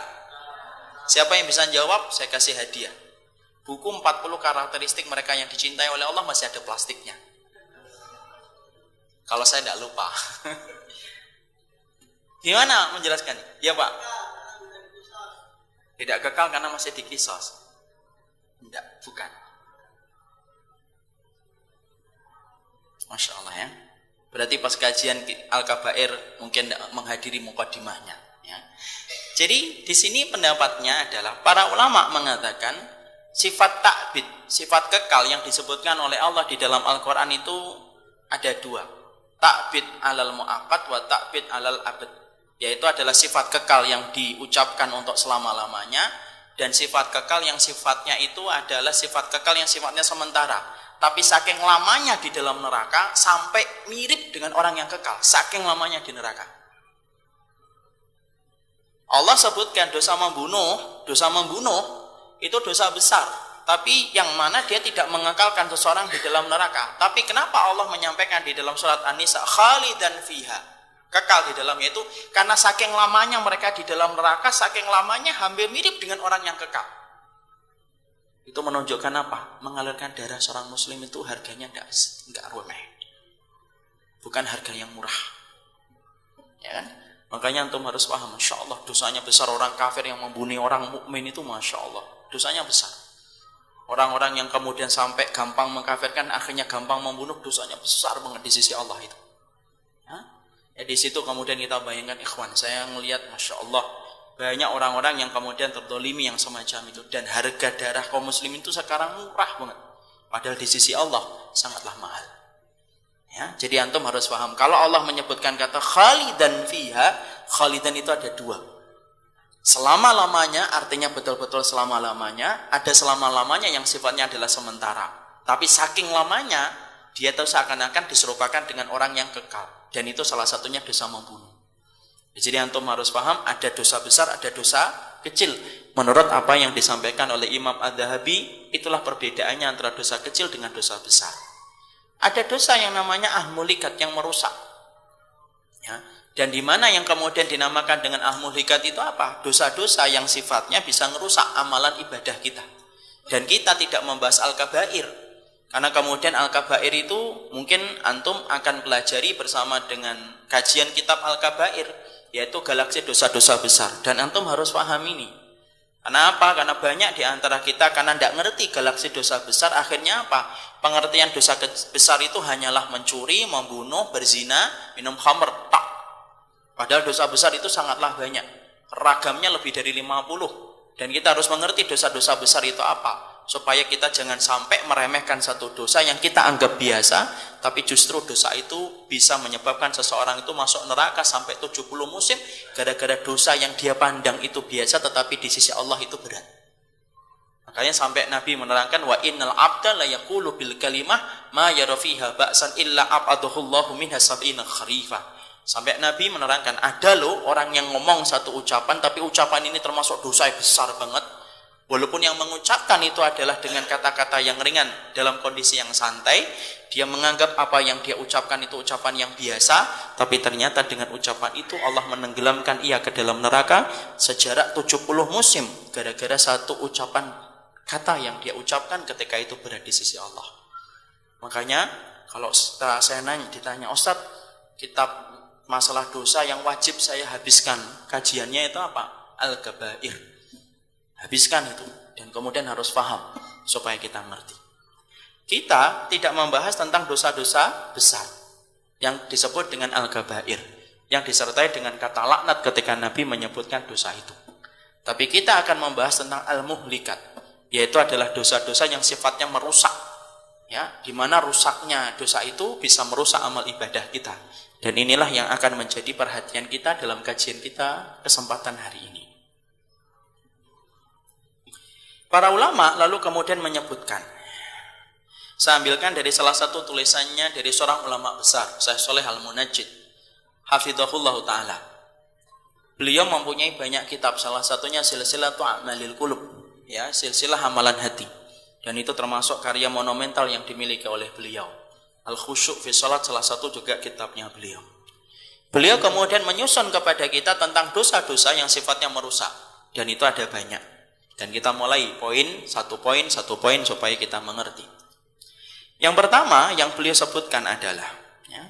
Siapa yang bisa jawab, saya kasih hadiah. Buku 40 karakteristik mereka yang dicintai oleh Allah, masih ada plastiknya. Kalau saya tidak lupa. Gimana menjelaskan? Ya Pak. Tidak kekal karena masih dikisos. Tidak, bukan. Masya Allah ya. Berarti pas kajian Al-Kabair mungkin menghadiri muqaddimahnya. Ya. Jadi di sini pendapatnya adalah para ulama mengatakan sifat ta'bid, sifat kekal yang disebutkan oleh Allah di dalam Al-Quran itu ada dua. Ta'bid alal mu'aqqad wa ta'bid alal abad. Yaitu adalah sifat kekal yang diucapkan untuk selama-lamanya dan sifat kekal yang sifatnya itu adalah sifat kekal yang sifatnya sementara. Tapi saking lamanya di dalam neraka sampai mirip dengan orang yang kekal. Saking lamanya di neraka. Allah sebutkan dosa membunuh itu dosa besar. Tapi yang mana dia tidak mengekalkan seseorang di dalam neraka. Tapi kenapa Allah menyampaikan di dalam surat An-Nisa khalidan fiha, kekal di dalamnya itu karena saking lamanya mereka di dalam neraka, saking lamanya hampir mirip dengan orang yang kekal. Itu menunjukkan apa? Mengalirkan darah seorang muslim itu harganya enggak remeh. Bukan harga yang murah. Ya kan? Makanya antum harus paham, Masya Allah dosanya besar. Orang kafir yang membunuh orang mukmin itu Masya Allah dosanya besar. Orang-orang yang kemudian sampai gampang mengkafirkan, akhirnya gampang membunuh, dosanya besar banget di sisi Allah itu. Ya, di situ kemudian kita bayangkan, ikhwan, saya melihat Masya Allah banyak orang-orang yang kemudian terdolimi yang semacam itu. Dan harga darah kaum muslimin itu sekarang murah banget. Padahal di sisi Allah sangatlah mahal. Ya, jadi antum harus paham. Kalau Allah menyebutkan kata khalidan fiha, khalidan itu ada dua. Selama-lamanya artinya betul-betul selama-lamanya, ada selama-lamanya yang sifatnya adalah sementara. Tapi saking lamanya, dia tuh seakan-akan diserupakan dengan orang yang kekal. Dan itu salah satunya dosa membunuh. Jadi antum harus paham, ada dosa besar, ada dosa kecil. Menurut apa yang disampaikan oleh Imam Adz-Dzahabi, itulah perbedaannya antara dosa kecil dengan dosa besar. Ada dosa yang namanya ahmulikat, yang merusak. Ya. Dan di mana yang kemudian dinamakan dengan ahmulikat itu apa? Dosa-dosa yang sifatnya bisa merusak amalan ibadah kita. Dan kita tidak membahas al-kabair. Karena kemudian al-kabair itu mungkin antum akan pelajari bersama dengan kajian kitab al-kabair, yaitu galaksi dosa-dosa besar. Dan antum harus paham ini. Karena apa? Karena banyak di antara kita karena tidak ngerti galaksi dosa besar, akhirnya apa? Pengertian dosa besar itu hanyalah mencuri, membunuh, berzina, minum khamr, tak. Padahal dosa besar itu sangatlah banyak. Ragamnya lebih dari 50. Dan kita harus mengerti dosa-dosa besar itu apa. Supaya kita jangan sampai meremehkan satu dosa yang kita anggap biasa, tapi justru dosa itu bisa menyebabkan seseorang itu masuk neraka sampai 70 musim gara-gara dosa yang dia pandang itu biasa, tetapi di sisi Allah itu berat. Makanya sampai Nabi menerangkan, wa innal abda la yaqulu bil kalimah ma yara fiha ba'san illa abadahu Allahu minha sab'ina kharifah. Sampai Nabi menerangkan, ada loh orang yang ngomong satu ucapan, tapi ucapan ini termasuk dosa yang besar banget. Walaupun yang mengucapkan itu adalah dengan kata-kata yang ringan, dalam kondisi yang santai, dia menganggap apa yang dia ucapkan itu ucapan yang biasa, tapi ternyata dengan ucapan itu Allah menenggelamkan ia ke dalam neraka sejarak 70 musim, gara-gara satu ucapan kata yang dia ucapkan ketika itu berada di sisi Allah. Makanya kalau saya ditanya, Ustaz, kitab masalah dosa yang wajib saya habiskan, kajiannya itu apa? Al-Kabair. Habiskan itu. Dan kemudian harus paham supaya kita ngerti. Kita tidak membahas tentang dosa-dosa besar yang disebut dengan Al-Kabair, yang disertai dengan kata laknat ketika Nabi menyebutkan dosa itu. Tapi kita akan membahas tentang Al-Muhlikat, yaitu adalah dosa-dosa yang sifatnya merusak. Ya, di mana rusaknya dosa itu bisa merusak amal ibadah kita. Dan inilah yang akan menjadi perhatian kita dalam kajian kita kesempatan hari ini. Para ulama lalu kemudian menyebutkan, saya ambilkan dari salah satu tulisannya dari seorang ulama besar, Syekh Shalih Al-Munajjid, hafizahullah ta'ala. Beliau mempunyai banyak kitab, salah satunya Silsilatu A'malil Qulub, ya, silsilah amalan hati. Dan itu termasuk karya monumental yang dimiliki oleh beliau. Al-Khusyuk fi Salat salah satu juga kitabnya beliau. Beliau kemudian menyusun kepada kita tentang dosa-dosa yang sifatnya merusak. Dan itu ada banyak. Dan kita mulai satu poin supaya kita mengerti. Yang pertama yang beliau sebutkan adalah, ya,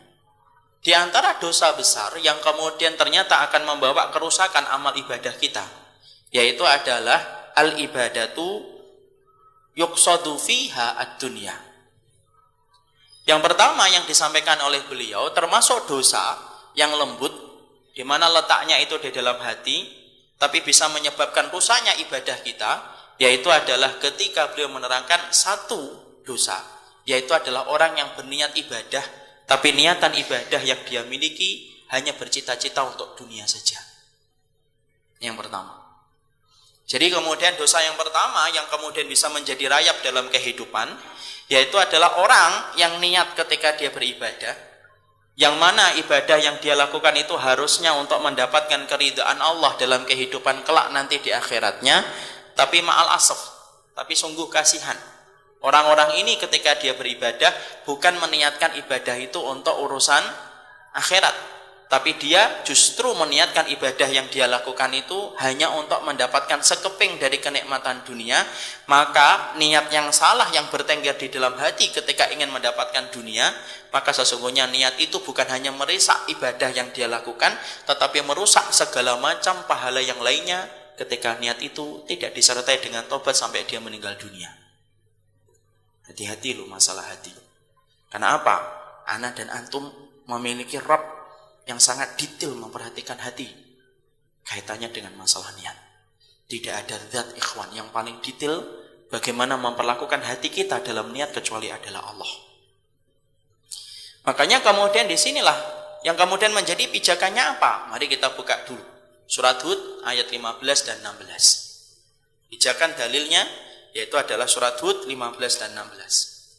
di antara dosa besar yang kemudian ternyata akan membawa kerusakan amal ibadah kita, yaitu adalah al-ibadatu yuqsadu fiha ad-dunya. Yang pertama yang disampaikan oleh beliau termasuk dosa yang lembut, di mana letaknya itu di dalam hati, tapi bisa menyebabkan rusaknya ibadah kita, yaitu adalah ketika beliau menerangkan satu dosa, yaitu adalah orang yang berniat ibadah, tapi niatan ibadah yang dia miliki hanya bercita-cita untuk dunia saja. Yang pertama. Jadi kemudian dosa yang pertama yang kemudian bisa menjadi rayap dalam kehidupan, yaitu adalah orang yang niat ketika dia beribadah, yang mana ibadah yang dia lakukan itu harusnya untuk mendapatkan keridhaan Allah dalam kehidupan kelak nanti di akhiratnya, tapi ma'al asaf, tapi sungguh kasihan. Orang-orang ini ketika dia beribadah bukan meniatkan ibadah itu untuk urusan akhirat, tapi dia justru meniatkan ibadah yang dia lakukan itu hanya untuk mendapatkan sekeping dari kenikmatan dunia. Maka niat yang salah yang bertengger di dalam hati ketika ingin mendapatkan dunia, maka sesungguhnya niat itu bukan hanya merusak ibadah yang dia lakukan, tetapi merusak segala macam pahala yang lainnya ketika niat itu tidak disertai dengan tobat sampai dia meninggal dunia. Hati-hati loh masalah hati. Karena apa? Ana dan antum memiliki Rabb yang sangat detail memperhatikan hati kaitannya dengan masalah niat. Tidak ada zat ikhwan yang paling detail bagaimana memperlakukan hati kita dalam niat kecuali adalah Allah. Makanya kemudian disinilah yang kemudian menjadi pijakannya apa? Mari kita buka dulu Surat Hud ayat 15 dan 16. Pijakan dalilnya yaitu adalah surat Hud 15 dan 16.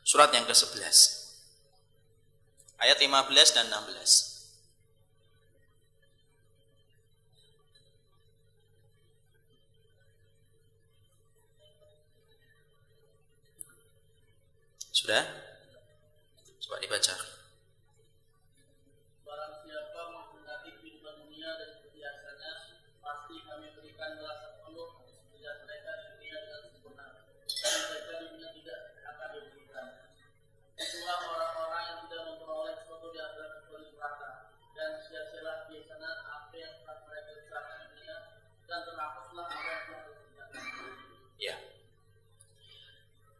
Surat yang ke-11. Ayat 15 dan 16. Sudah? Coba dibaca. Barang siapa menghendaki kehidupan dunia dan kebiasaannya, pasti kami berikan balasan penuh atas kerja mereka di dunia dengan sempurna. Dan mereka di dunia tidak akan diberikan. Itulah orang-orang yang tidak memperoleh sesuatu di akhirat kecuali neraka, dan sia-sialah biasanya apa yang telah mereka usahakan di dunia, dan terhapuslah apa yang telah dikerjakan. Ya.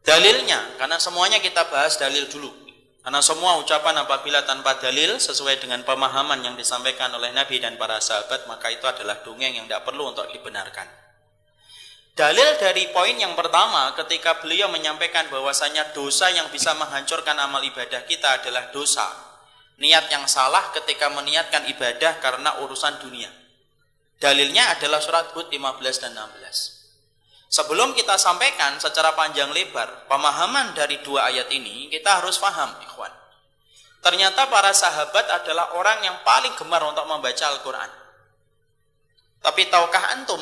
Dalilnya, karena semuanya kita bahas dalil dulu. Karena semua ucapan apabila tanpa dalil sesuai dengan pemahaman yang disampaikan oleh Nabi dan para sahabat, maka itu adalah dongeng yang tidak perlu untuk dibenarkan. Dalil dari poin yang pertama ketika beliau menyampaikan bahwasanya dosa yang bisa menghancurkan amal ibadah kita adalah dosa niat yang salah ketika meniatkan ibadah karena urusan dunia. Dalilnya adalah surat Hud 15 dan 16. Sebelum kita sampaikan secara panjang lebar pemahaman dari dua ayat ini, kita harus paham, ikhwan. Ternyata para sahabat adalah orang yang paling gemar untuk membaca Al-Quran. Tapi tahukah antum,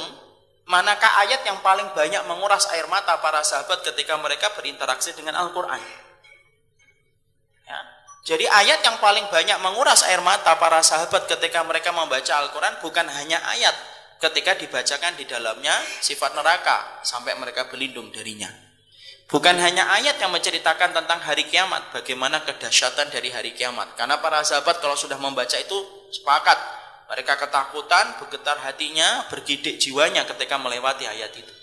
manakah ayat yang paling banyak menguras air mata para sahabat ketika mereka berinteraksi dengan Al-Quran? Ya. Jadi ayat yang paling banyak menguras air mata para sahabat ketika mereka membaca Al-Quran bukan hanya ayat ketika dibacakan di dalamnya sifat neraka sampai mereka berlindung darinya. Bukan hanya ayat yang menceritakan tentang hari kiamat, bagaimana kedahsyatan dari hari kiamat. Karena para sahabat kalau sudah membaca itu sepakat, mereka ketakutan, bergetar hatinya, bergidik jiwanya ketika melewati ayat itu.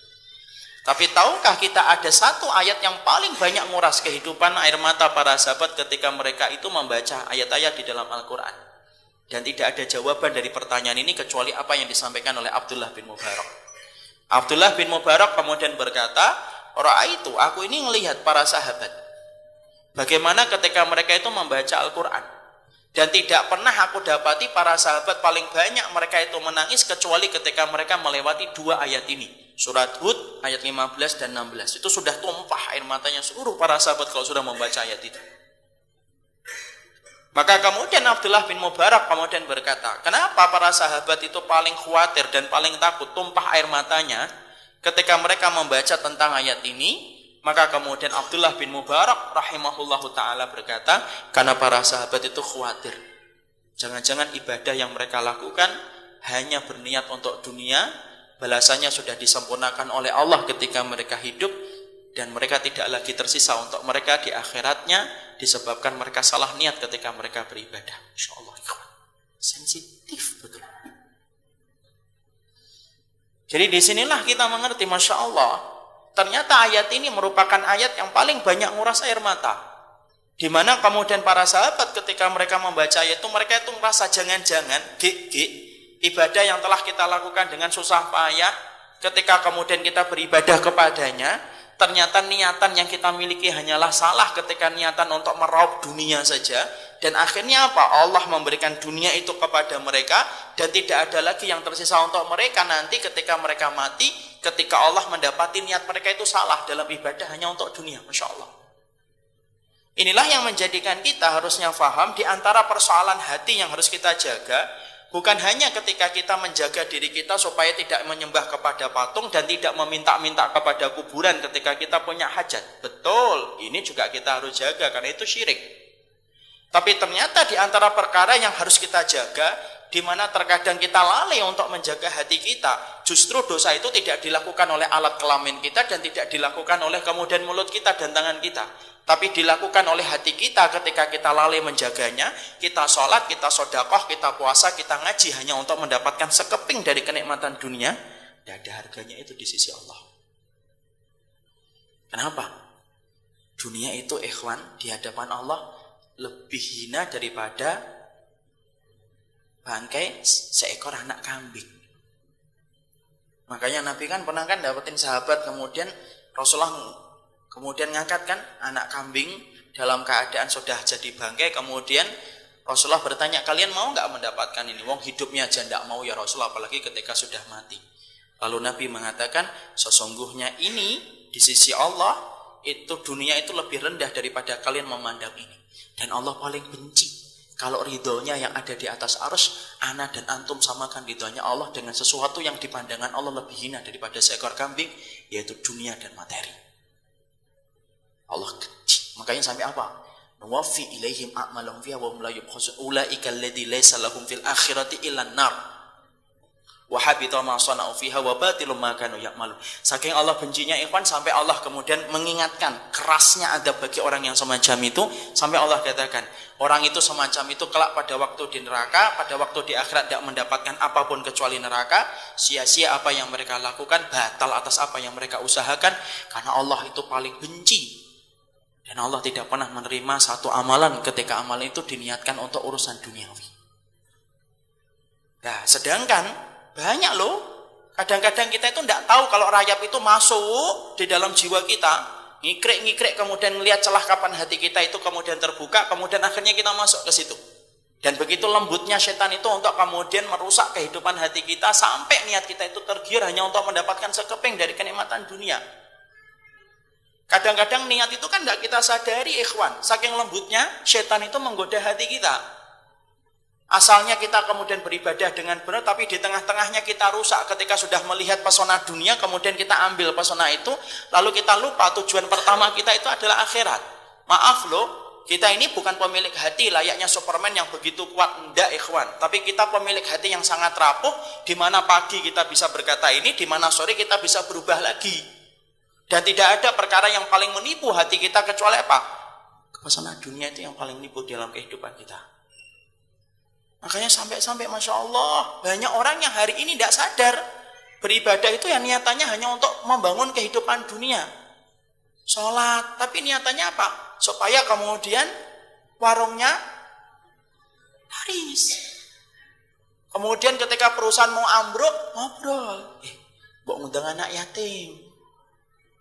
Tapi tahukah kita ada satu ayat yang paling banyak nguras kehidupan air mata para sahabat ketika mereka itu membaca ayat-ayat di dalam Al-Quran? Dan tidak ada jawaban dari pertanyaan ini kecuali apa yang disampaikan oleh Abdullah bin Mubarak. Abdullah bin Mubarak kemudian berkata, "Ra'aitu, aku ini melihat para sahabat. Bagaimana ketika mereka itu membaca Al-Quran. Dan tidak pernah aku dapati para sahabat paling banyak mereka itu menangis kecuali ketika mereka melewati dua ayat ini. Surat Hud ayat 15 dan 16. Itu sudah tumpah air matanya seluruh para sahabat kalau sudah membaca ayat itu. Maka kemudian Abdullah bin Mubarak kemudian berkata, kenapa para sahabat itu paling khawatir dan paling takut tumpah air matanya ketika mereka membaca tentang ayat ini? Maka kemudian Abdullah bin Mubarak rahimahullahu ta'ala berkata, karena para sahabat itu khawatir. Jangan-jangan ibadah yang mereka lakukan hanya berniat untuk dunia, balasannya sudah disempurnakan oleh Allah ketika mereka hidup, dan mereka tidak lagi tersisa untuk mereka di akhiratnya, disebabkan mereka salah niat ketika mereka beribadah. Insya Allah, sensitif betul. Jadi disinilah kita mengerti, Masya Allah, ternyata ayat ini merupakan ayat yang paling banyak nguras air mata. Di mana kemudian para sahabat ketika mereka membaca ayat itu, mereka itu merasa jangan-jangan ibadah yang telah kita lakukan dengan susah payah, ketika kemudian kita beribadah kepadanya, ternyata niatan yang kita miliki hanyalah salah ketika niatan untuk meraup dunia saja. Dan akhirnya apa? Allah memberikan dunia itu kepada mereka, dan tidak ada lagi yang tersisa untuk mereka nanti ketika mereka mati, ketika Allah mendapati niat mereka itu salah dalam ibadah hanya untuk dunia. Masya Allah. Inilah yang menjadikan kita harusnya faham di antara persoalan hati yang harus kita jaga. Bukan hanya ketika kita menjaga diri kita supaya tidak menyembah kepada patung dan tidak meminta-minta kepada kuburan ketika kita punya hajat. Betul, ini juga kita harus jaga karena itu syirik. Tapi ternyata di antara perkara yang harus kita jaga, di mana terkadang kita lalai untuk menjaga hati kita, justru dosa itu tidak dilakukan oleh alat kelamin kita dan tidak dilakukan oleh kemudian mulut kita dan tangan kita, tapi dilakukan oleh hati kita ketika kita lalai menjaganya. Kita sholat, kita sedekah, kita puasa, kita ngaji hanya untuk mendapatkan sekeping dari kenikmatan dunia. Tidak ada harganya itu di sisi Allah. Kenapa? Dunia itu, ikhwan, di hadapan Allah lebih hina daripada bangkai seekor anak kambing. Makanya Nabi kan pernah kan dapetin sahabat, kemudian Rasulullah kemudian ngangkat kan anak kambing dalam keadaan sudah jadi bangkai, kemudian Rasulullah bertanya, kalian mau nggak mendapatkan ini? Wong hidupnya aja nggak mau ya Rasulullah, apalagi ketika sudah mati. Lalu Nabi mengatakan, sesungguhnya ini di sisi Allah, itu dunia itu lebih rendah daripada kalian memandang ini. Dan Allah paling benci kalau ridhonya yang ada di atas arsy, ana dan antum samakan ridhonya Allah dengan sesuatu yang di pandangan Allah lebih hina daripada seekor kambing, yaitu dunia dan materi. Allah benci. Makanya sampai apa? Nuwaffi ilaihim a'malahum fiha wa hum la yubkhasun ulaika alladzi laysa lahum fil akhirati illa an-nar wa habita ma sana'u fiha wa batilum ma kanu ya'malun. Saking Allah bencinya ikhwan, sampai Allah kemudian mengingatkan kerasnya adab bagi orang yang semacam itu, sampai Allah katakan orang itu semacam itu kelak pada waktu di neraka, pada waktu di akhirat tidak mendapatkan apapun kecuali neraka, sia-sia apa yang mereka lakukan, batal atas apa yang mereka usahakan, karena Allah itu paling benci. Dan Allah tidak pernah menerima satu amalan ketika amalan itu diniatkan untuk urusan duniawi. Nah, sedangkan banyak loh, kadang-kadang kita itu tidak tahu kalau rayap itu masuk di dalam jiwa kita, ngikrik kemudian melihat celah kapan hati kita itu kemudian terbuka, kemudian akhirnya kita masuk ke situ. Dan begitu lembutnya setan itu untuk kemudian merusak kehidupan hati kita, sampai niat kita itu tergiur hanya untuk mendapatkan sekeping dari kenikmatan dunia. Kadang-kadang niat itu kan tidak kita sadari ikhwan, saking lembutnya setan itu menggoda hati kita. Asalnya kita kemudian beribadah dengan benar, tapi di tengah-tengahnya kita rusak ketika sudah melihat pesona dunia, kemudian kita ambil pesona itu, lalu kita lupa tujuan pertama kita itu adalah akhirat. Maaf loh, kita ini bukan pemilik hati layaknya Superman yang begitu kuat, enggak ikhwan. Tapi kita pemilik hati yang sangat rapuh, di mana pagi kita bisa berkata ini, di mana sore kita bisa berubah lagi. Dan tidak ada perkara yang paling menipu hati kita kecuali apa? Pesona dunia itu yang paling menipu dalam kehidupan kita. Makanya sampai-sampai Masya Allah, banyak orang yang hari ini tidak sadar beribadah itu yang niatannya hanya untuk membangun kehidupan dunia. Sholat, tapi niatannya apa? Supaya kemudian warungnya laris. Kemudian ketika perusahaan mau ambruk, ngobrol. Mbok ngundang anak yatim.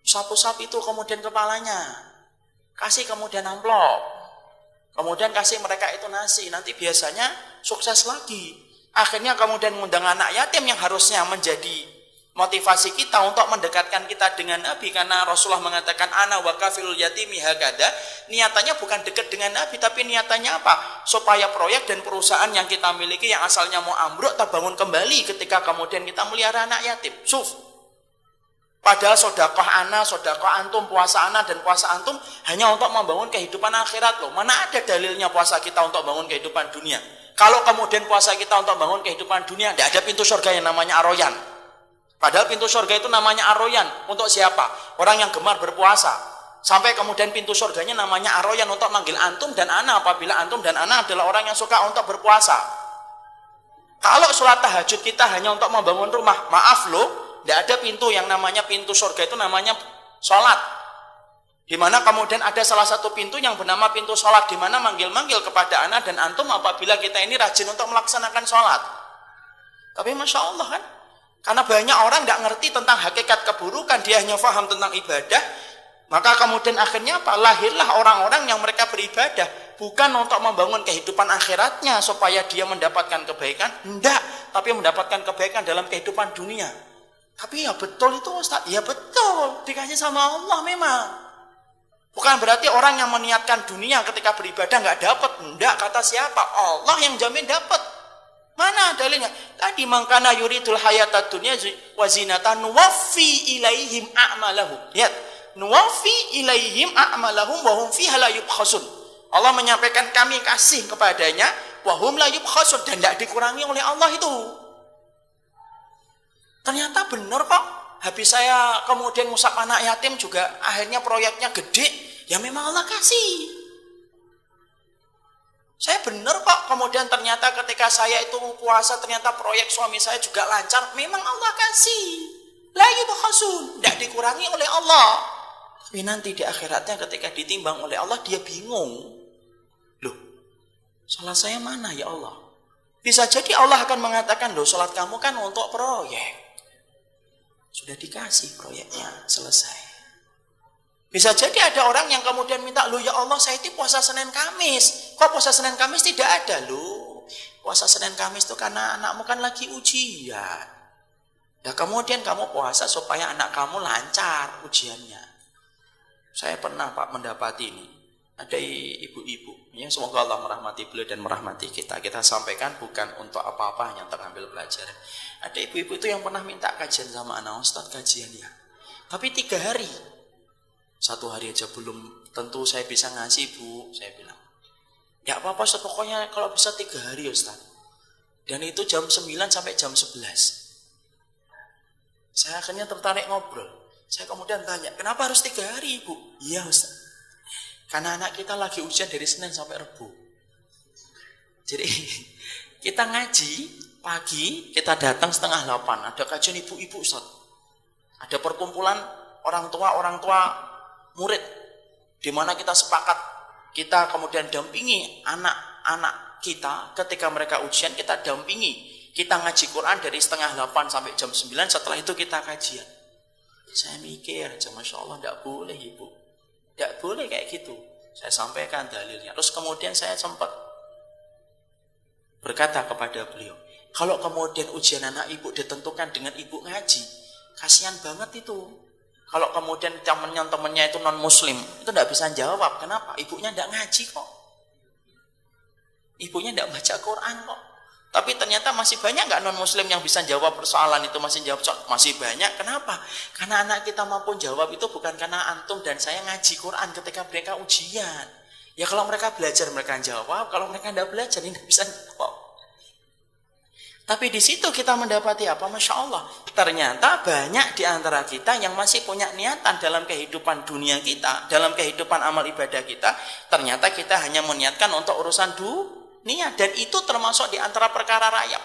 Sapu-sapu itu kemudian kepalanya, kasih kemudian amplop, kemudian kasih mereka itu nasi, nanti biasanya sukses lagi. Akhirnya kemudian mengundang anak yatim yang harusnya menjadi motivasi kita untuk mendekatkan kita dengan Nabi, karena Rasulullah mengatakan ana wa kafilul yatimi hakada. Niatannya bukan dekat dengan Nabi, tapi niatannya apa? Supaya proyek dan perusahaan yang kita miliki yang asalnya mau ambruk terbangun kembali ketika kemudian kita melihara anak yatim. Padahal sodakoh ana, sodakoh antum, puasa ana dan puasa antum hanya untuk membangun kehidupan akhirat loh. Mana ada dalilnya puasa kita untuk bangun kehidupan dunia? Kalau kemudian puasa kita untuk bangun kehidupan dunia, tidak ada pintu surga yang namanya Ar-Rayyan. Padahal pintu surga itu namanya Ar-Rayyan. Untuk siapa? Orang yang gemar berpuasa. Sampai kemudian pintu surganya namanya Ar-Rayyan untuk manggil antum dan ana apabila antum dan ana adalah orang yang suka untuk berpuasa. Kalau sholat tahajud kita hanya untuk membangun rumah, maaf loh, tidak ada pintu yang namanya pintu surga itu namanya sholat. Di mana kemudian ada salah satu pintu yang bernama pintu sholat, di mana manggil-manggil kepada ana dan antum apabila kita ini rajin untuk melaksanakan sholat. Tapi Masya Allah kan, karena banyak orang tidak ngerti tentang hakikat keburukan, dia hanya paham tentang ibadah, maka kemudian akhirnya apa? Lahirlah orang-orang yang mereka beribadah bukan untuk membangun kehidupan akhiratnya supaya dia mendapatkan kebaikan, enggak, tapi mendapatkan kebaikan dalam kehidupan dunia. Tapi ya betul itu Ustaz, ya betul, dikasih sama Allah memang. Bukan berarti orang yang meniatkan dunia ketika beribadah nggak dapat, enggak, kata siapa? Allah yang jamin dapat. Mana dalilnya? Tadi mangkana yuridul hayatad dunya wa zinatan nuwaffi ilaihim a'malahum. Lihat, nuwaffi ilaihim a'malahum wa hum fiha la yubkhasun. Allah menyampaikan kami kasih kepadanya wa hum la yubkhasun, dan tidak dikurangi oleh Allah itu. Ternyata benar kok. Habis saya kemudian ngusap anak yatim juga akhirnya proyeknya gede. Ya memang Allah kasih. Saya benar kok. Kemudian ternyata ketika saya itu puasa ternyata proyek suami saya juga lancar. Memang Allah kasih. La yubkhasun, tidak dikurangi oleh Allah. Tapi nanti di akhiratnya ketika ditimbang oleh Allah dia bingung. Loh, salat saya mana ya Allah? Bisa jadi Allah akan mengatakan, loh salat kamu kan untuk proyek. Sudah dikasih proyeknya, selesai. Bisa jadi ada orang yang kemudian minta, "Loh ya Allah, saya itu puasa Senin Kamis. Kok puasa Senin Kamis tidak ada?" Loh, puasa Senin Kamis itu karena anakmu kan lagi ujian. Ya kemudian kamu puasa supaya anak kamu lancar ujiannya. Saya pernah Pak mendapati ini. Ada ibu-ibu, ya semoga Allah merahmati beliau dan merahmati kita. Kita sampaikan bukan untuk apa-apa, hanya terambil pelajaran. Ada ibu-ibu itu yang pernah minta kajian sama anak, "Ustaz kajian ya. Tapi 3 hari. 1 hari aja belum tentu saya bisa ngasih Bu," saya bilang. "Ya apa-apa, pokoknya kalau bisa 3 hari Ustaz." Dan itu jam 9 sampai jam 11. Saya akhirnya tertarik ngobrol. Saya kemudian tanya, "Kenapa harus 3 hari Ibu?" "Iya Ustaz, karena anak kita lagi ujian dari Senin sampai Rebo." Jadi kita ngaji pagi, kita datang 7:30. Ada kajian ibu-ibu Ustaz. Ada perkumpulan orang tua murid, di mana kita sepakat, kita kemudian dampingi anak-anak kita ketika mereka ujian, kita dampingi. Kita ngaji Quran dari 7:30 sampai jam 9, setelah itu kita kajian. Saya mikir aja, Masya Allah, tidak boleh Ibu. Tidak boleh kayak gitu. Saya sampaikan dalilnya. Terus kemudian saya sempat berkata kepada beliau, kalau kemudian ujian anak Ibu ditentukan dengan Ibu ngaji, kasihan banget itu. Kalau kemudian teman-temannya itu non-muslim, itu tidak bisa jawab. Kenapa? Ibunya tidak ngaji kok. Ibunya tidak baca Quran kok. Tapi ternyata masih banyak nggak non-muslim yang bisa jawab persoalan itu, masih jawab soal. Masih banyak. Kenapa? Karena anak kita mampu jawab itu bukan karena antum dan saya ngaji Quran ketika mereka ujian. Ya kalau mereka belajar mereka jawab, kalau mereka tidak belajar ini bisa jawab. Tapi di situ kita mendapati apa? Masya Allah. Ternyata banyak di antara kita yang masih punya niatan dalam kehidupan dunia kita, dalam kehidupan amal ibadah kita. Ternyata kita hanya meniatkan untuk urusan dunia, dan itu termasuk di antara perkara rayap.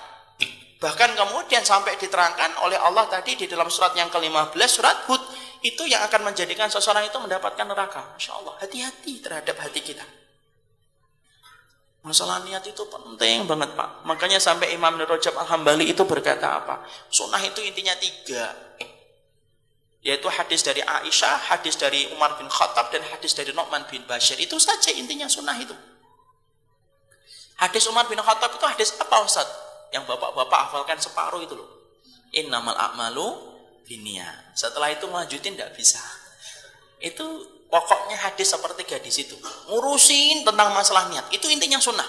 Bahkan kemudian sampai diterangkan oleh Allah tadi di dalam surat yang ke-15, surat Hud, itu yang akan menjadikan seseorang itu mendapatkan neraka. Masya Allah, hati-hati terhadap hati kita. Masalah niat itu penting banget Pak. Makanya sampai Imam Ibnu Rajab Al-Hambali itu berkata apa? Sunnah itu intinya 3. Yaitu hadis dari Aisyah, hadis dari Umar bin Khattab, dan hadis dari Nu'man bin Bashir. Itu saja intinya sunnah itu. Hadis Umar bin Khattab itu hadis apa Ustaz? Yang bapak-bapak hafalkan separuh itu loh. Innamal a'malu binniyat. Setelah itu melanjutin tidak bisa. Itu pokoknya hadis sepertiga di situ. Ngurusin tentang masalah niat. Itu intinya sunnah.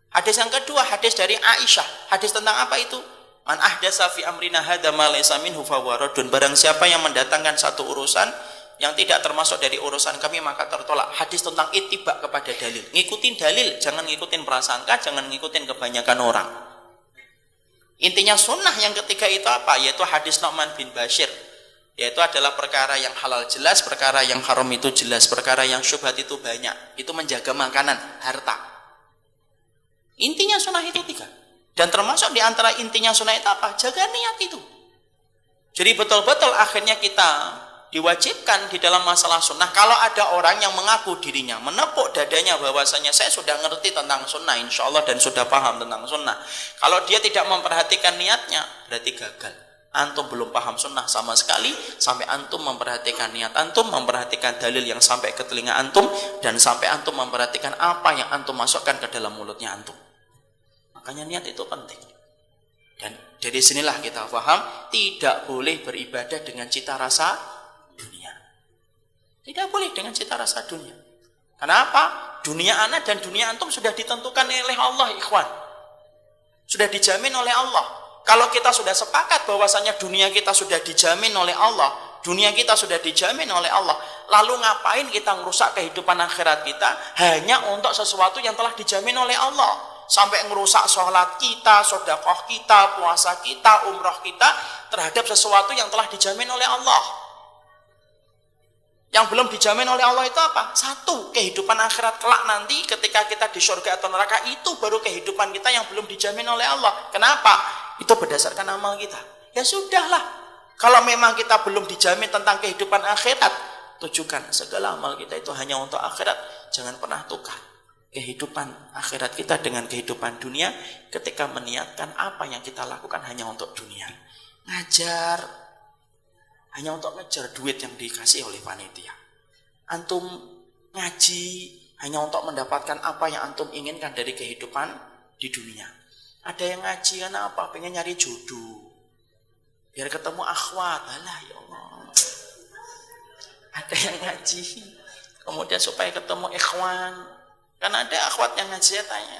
Hadis yang kedua, hadis dari Aisyah. Hadis tentang apa itu? Man ahdasa fi amrina hadza ma laysa minhu fa huwa raddun. Barang siapa yang mendatangkan satu urusan yang tidak termasuk dari urusan kami maka tertolak. Hadis tentang ittiba kepada dalil. Ngikutin dalil, jangan ngikutin prasangka, jangan ngikutin kebanyakan orang. Intinya sunnah yang ketiga itu apa? Yaitu hadis Nu'man bin Bashir. Yaitu adalah perkara yang halal jelas, perkara yang haram itu jelas, perkara yang syubhat itu banyak. Itu menjaga makanan, harta. Intinya sunnah itu 3. Dan termasuk di antara intinya sunnah itu apa? Jaga niat itu. Jadi betul-betul akhirnya kita diwajibkan di dalam masalah sunnah. Kalau ada orang yang mengaku dirinya, menepuk dadanya bahwasanya saya sudah ngerti tentang sunnah insya Allah dan sudah paham tentang sunnah. Kalau dia tidak memperhatikan niatnya, berarti gagal. Antum belum paham sunnah sama sekali, sampai antum memperhatikan niat antum, memperhatikan dalil yang sampai ke telinga antum, dan sampai antum memperhatikan apa yang antum masukkan ke dalam mulutnya antum. Makanya niat itu penting. Dan dari sinilah kita paham, tidak boleh beribadah dengan cita rasa dunia. Tidak boleh dengan cita rasa dunia. Kenapa? Dunia anak dan dunia antum sudah ditentukan oleh Allah, ikhwan. Sudah dijamin oleh Allah. Kalau kita sudah sepakat bahwasanya dunia kita sudah dijamin oleh Allah, dunia kita sudah dijamin oleh Allah, lalu ngapain kita ngerusak kehidupan akhirat kita hanya untuk sesuatu yang telah dijamin oleh Allah? Sampai ngerusak sholat kita, sedekah kita, puasa kita, umrah kita terhadap sesuatu yang telah dijamin oleh Allah. Yang belum dijamin oleh Allah itu apa? 1, kehidupan akhirat kelak nanti ketika kita di surga atau neraka, itu baru kehidupan kita yang belum dijamin oleh Allah. Kenapa? Itu berdasarkan amal kita. Ya sudahlah. Kalau memang kita belum dijamin tentang kehidupan akhirat, tujukan segala amal kita itu hanya untuk akhirat. Jangan pernah tukar kehidupan akhirat kita dengan kehidupan dunia ketika meniatkan apa yang kita lakukan hanya untuk dunia. Ngajar, hanya untuk ngejar duit yang dikasih oleh panitia. Antum ngaji hanya untuk mendapatkan apa yang antum inginkan dari kehidupan di dunia. Ada yang ngaji karena apa? Pengen nyari jodoh, biar ketemu akhwat. Alah ya Allah. Ada yang ngaji kemudian supaya ketemu ikhwan. Kan ada akhwat yang ngaji, saya tanya,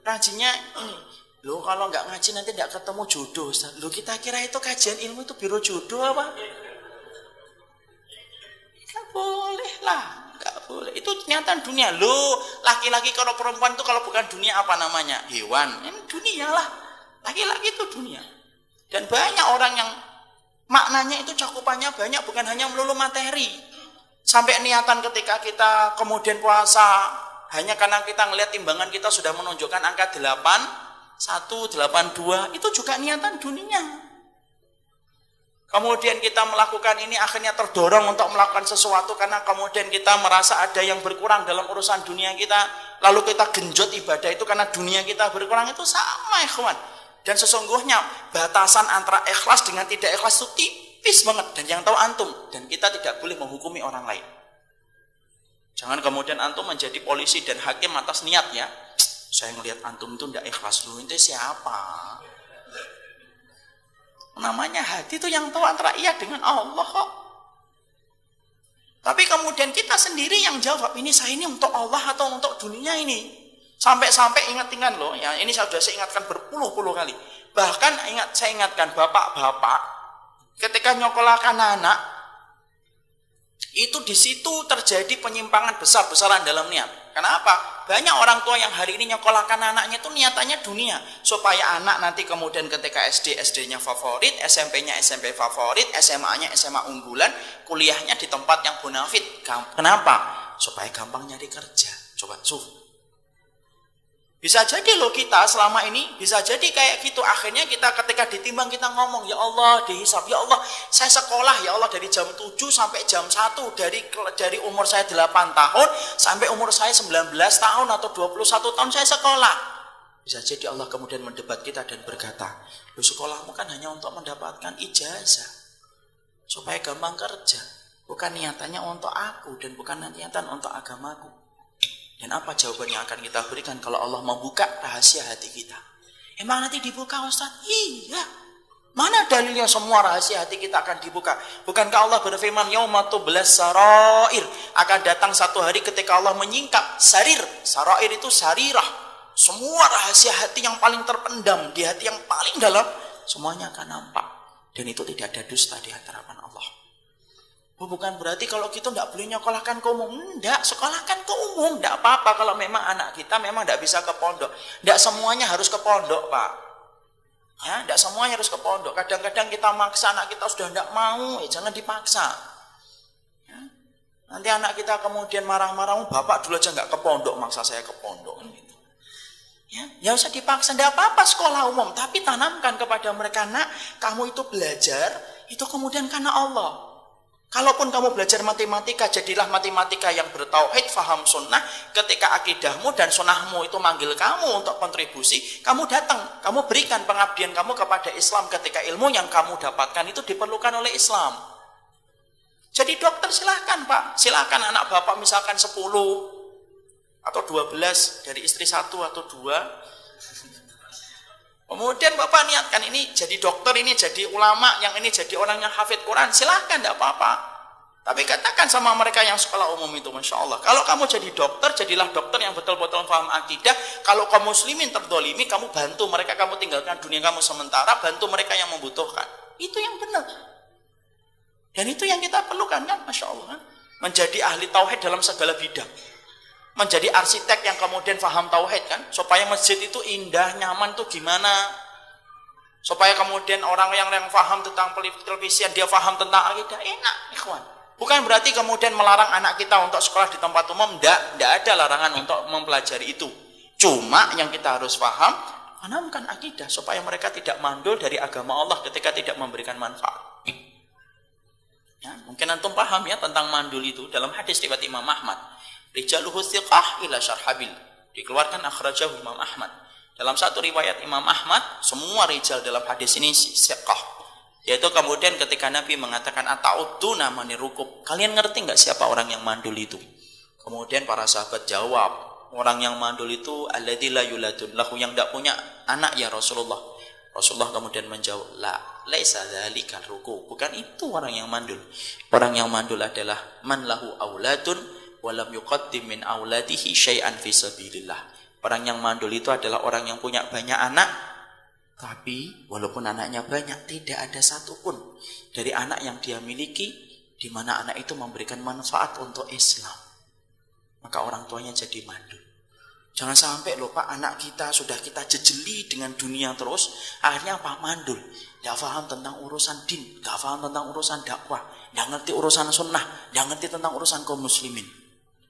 ngajinya ini. Loh kalau nggak ngaji nanti nggak ketemu jodoh. Loh kita kira itu kajian ilmu itu biro jodoh apa? Nggak boleh lah, nggak boleh. Itu kenyataan dunia. Loh laki-laki kalau perempuan itu kalau bukan dunia apa namanya? Hewan. Ini dunia lah. Laki-laki itu dunia. Dan banyak orang yang maknanya itu cakupannya banyak, bukan hanya melulu materi. Sampai niatan ketika kita kemudian puasa hanya karena kita ngelihat timbangan kita sudah menunjukkan angka 182, itu juga niatan dunia. Kemudian kita melakukan ini akhirnya terdorong untuk melakukan sesuatu karena kemudian kita merasa ada yang berkurang dalam urusan dunia kita, lalu kita genjot ibadah itu karena dunia kita berkurang. Itu sama ikhwan. Dan sesungguhnya batasan antara ikhlas dengan tidak ikhlas itu tipis banget, dan yang tahu antum, dan kita tidak boleh menghukumi orang lain. Jangan kemudian antum menjadi polisi dan hakim atas niat ya. Saya ngelihat antum itu tidak ikhlas, dulu itu siapa? Namanya hati itu yang tahu antara iya dengan Allah kok. Tapi kemudian kita sendiri yang jawab, ini saya ini untuk Allah atau untuk dunia ini? Sampai-sampai ingat-ingat loh, ya ini saya ingatkan berpuluh-puluh kali. Bahkan saya ingatkan bapak-bapak ketika nyokolakan anak, itu di situ terjadi penyimpangan besar-besaran dalam niat. Kenapa? Banyak orang tua yang hari ini nyekolahkan anaknya itu niatannya dunia, supaya anak nanti kemudian ketika SD-nya favorit, SMP-nya SMP favorit, SMA-nya SMA unggulan, kuliahnya di tempat yang bonafit. Kenapa? Supaya gampang nyari kerja. Coba bisa jadi loh kita selama ini bisa jadi kayak gitu. Akhirnya kita ketika ditimbang kita ngomong, ya Allah dihisab, ya Allah saya sekolah ya Allah dari jam 7 sampai jam 1, dari umur saya 8 tahun sampai umur saya 19 tahun atau 21 tahun saya sekolah. Bisa jadi Allah kemudian mendebat kita dan berkata, lu sekolahmu kan hanya untuk mendapatkan ijazah supaya gampang kerja, bukan niatannya untuk aku dan bukan niatan untuk agamaku. Dan apa jawaban yang akan kita berikan kalau Allah membuka rahasia hati kita? Emang nanti dibuka Ustaz? Iya. Mana dalilnya semua rahasia hati kita akan dibuka? Bukankah Allah berfirman, yauma tublas sarair, akan datang satu hari ketika Allah menyingkap sarir. Sarair itu sarirah. Semua rahasia hati yang paling terpendam di hati yang paling dalam, semuanya akan nampak. Dan itu tidak ada dusta di hadapan Allah. Bukan berarti kalau kita tidak boleh nyekolahkan ke umum. Tidak, sekolahkan ke umum. Tidak apa-apa kalau memang anak kita memang tidak bisa ke pondok. Tidak semuanya harus ke pondok, Pak. Ya, tidak semuanya harus ke pondok. Kadang-kadang kita maksa anak kita sudah tidak mau, jangan dipaksa. Ya. Nanti anak kita kemudian marah-marah, bapak dulu aja nggak ke pondok, maksa saya ke pondok. Gitu. Ya usah dipaksa, tidak apa-apa sekolah umum. Tapi tanamkan kepada mereka, nak, kamu itu belajar, itu kemudian karena Allah. Kalaupun kamu belajar matematika, jadilah matematika yang bertauhid, faham sunnah. Ketika akidahmu dan sunnahmu itu manggil kamu untuk kontribusi, kamu datang, kamu berikan pengabdian kamu kepada Islam ketika ilmu yang kamu dapatkan itu diperlukan oleh Islam. Jadi dokter silahkan Pak, silahkan anak bapak misalkan 10 atau 12 dari istri 1 atau 2. Kemudian bapak niatkan ini jadi dokter, ini jadi ulama, yang ini jadi orang yang hafid Quran, silahkan, tidak apa-apa. Tapi katakan sama mereka yang sekolah umum itu, Masya Allah, kalau kamu jadi dokter, jadilah dokter yang betul-betul paham akidah. Kalau kaum muslimin terdolimi, kamu bantu mereka, kamu tinggalkan dunia kamu sementara, bantu mereka yang membutuhkan. Itu yang benar. Dan itu yang kita perlukan kan, Masya Allah, kan? Menjadi ahli tauhid dalam segala bidang. Menjadi arsitek yang kemudian paham tauhid kan, supaya masjid itu indah, nyaman tuh gimana, supaya kemudian orang yang paham tentang televisian, dia paham tentang akidah, enak ikhwan. Bukan berarti kemudian melarang anak kita untuk sekolah di tempat umum, tidak ada larangan untuk mempelajari itu. Cuma yang kita harus paham, tanamkan akidah supaya mereka tidak mandul dari agama Allah ketika tidak memberikan manfaat. Ya, mungkin antum paham ya tentang mandul itu dalam hadis riwayat Imam Ahmad. Rijaluhu thiqah ila syarhabil, dikeluarkan akhrajahu Imam Ahmad. Dalam satu riwayat Imam Ahmad, semua rijal dalam hadis ini thiqah. Yaitu kemudian ketika Nabi mengatakan ata'uduna manir rukub, kalian ngerti nggak siapa orang yang mandul itu? Kemudian para sahabat jawab, orang yang mandul itu alladzi la yuladun lahu, yang tidak punya anak ya Rasulullah. Rasulullah kemudian menjawab, la laisa dzalika ruku, bukan itu orang yang mandul. Orang yang mandul adalah man lahu auladun wa lam yuqaddim min auladihi syai'an fi sabilillah. Orang yang mandul itu adalah orang yang punya banyak anak, tapi walaupun anaknya banyak, tidak ada satupun dari anak yang dia miliki di mana anak itu memberikan manfaat untuk Islam. Maka orang tuanya jadi mandul. Jangan sampai loh Pak, anak kita sudah kita jejeli dengan dunia terus, akhirnya apa? Mandul. Tidak paham tentang urusan din, tidak paham tentang urusan dakwah, tidak ngerti urusan sunnah, tidak ngerti tentang urusan kaum muslimin.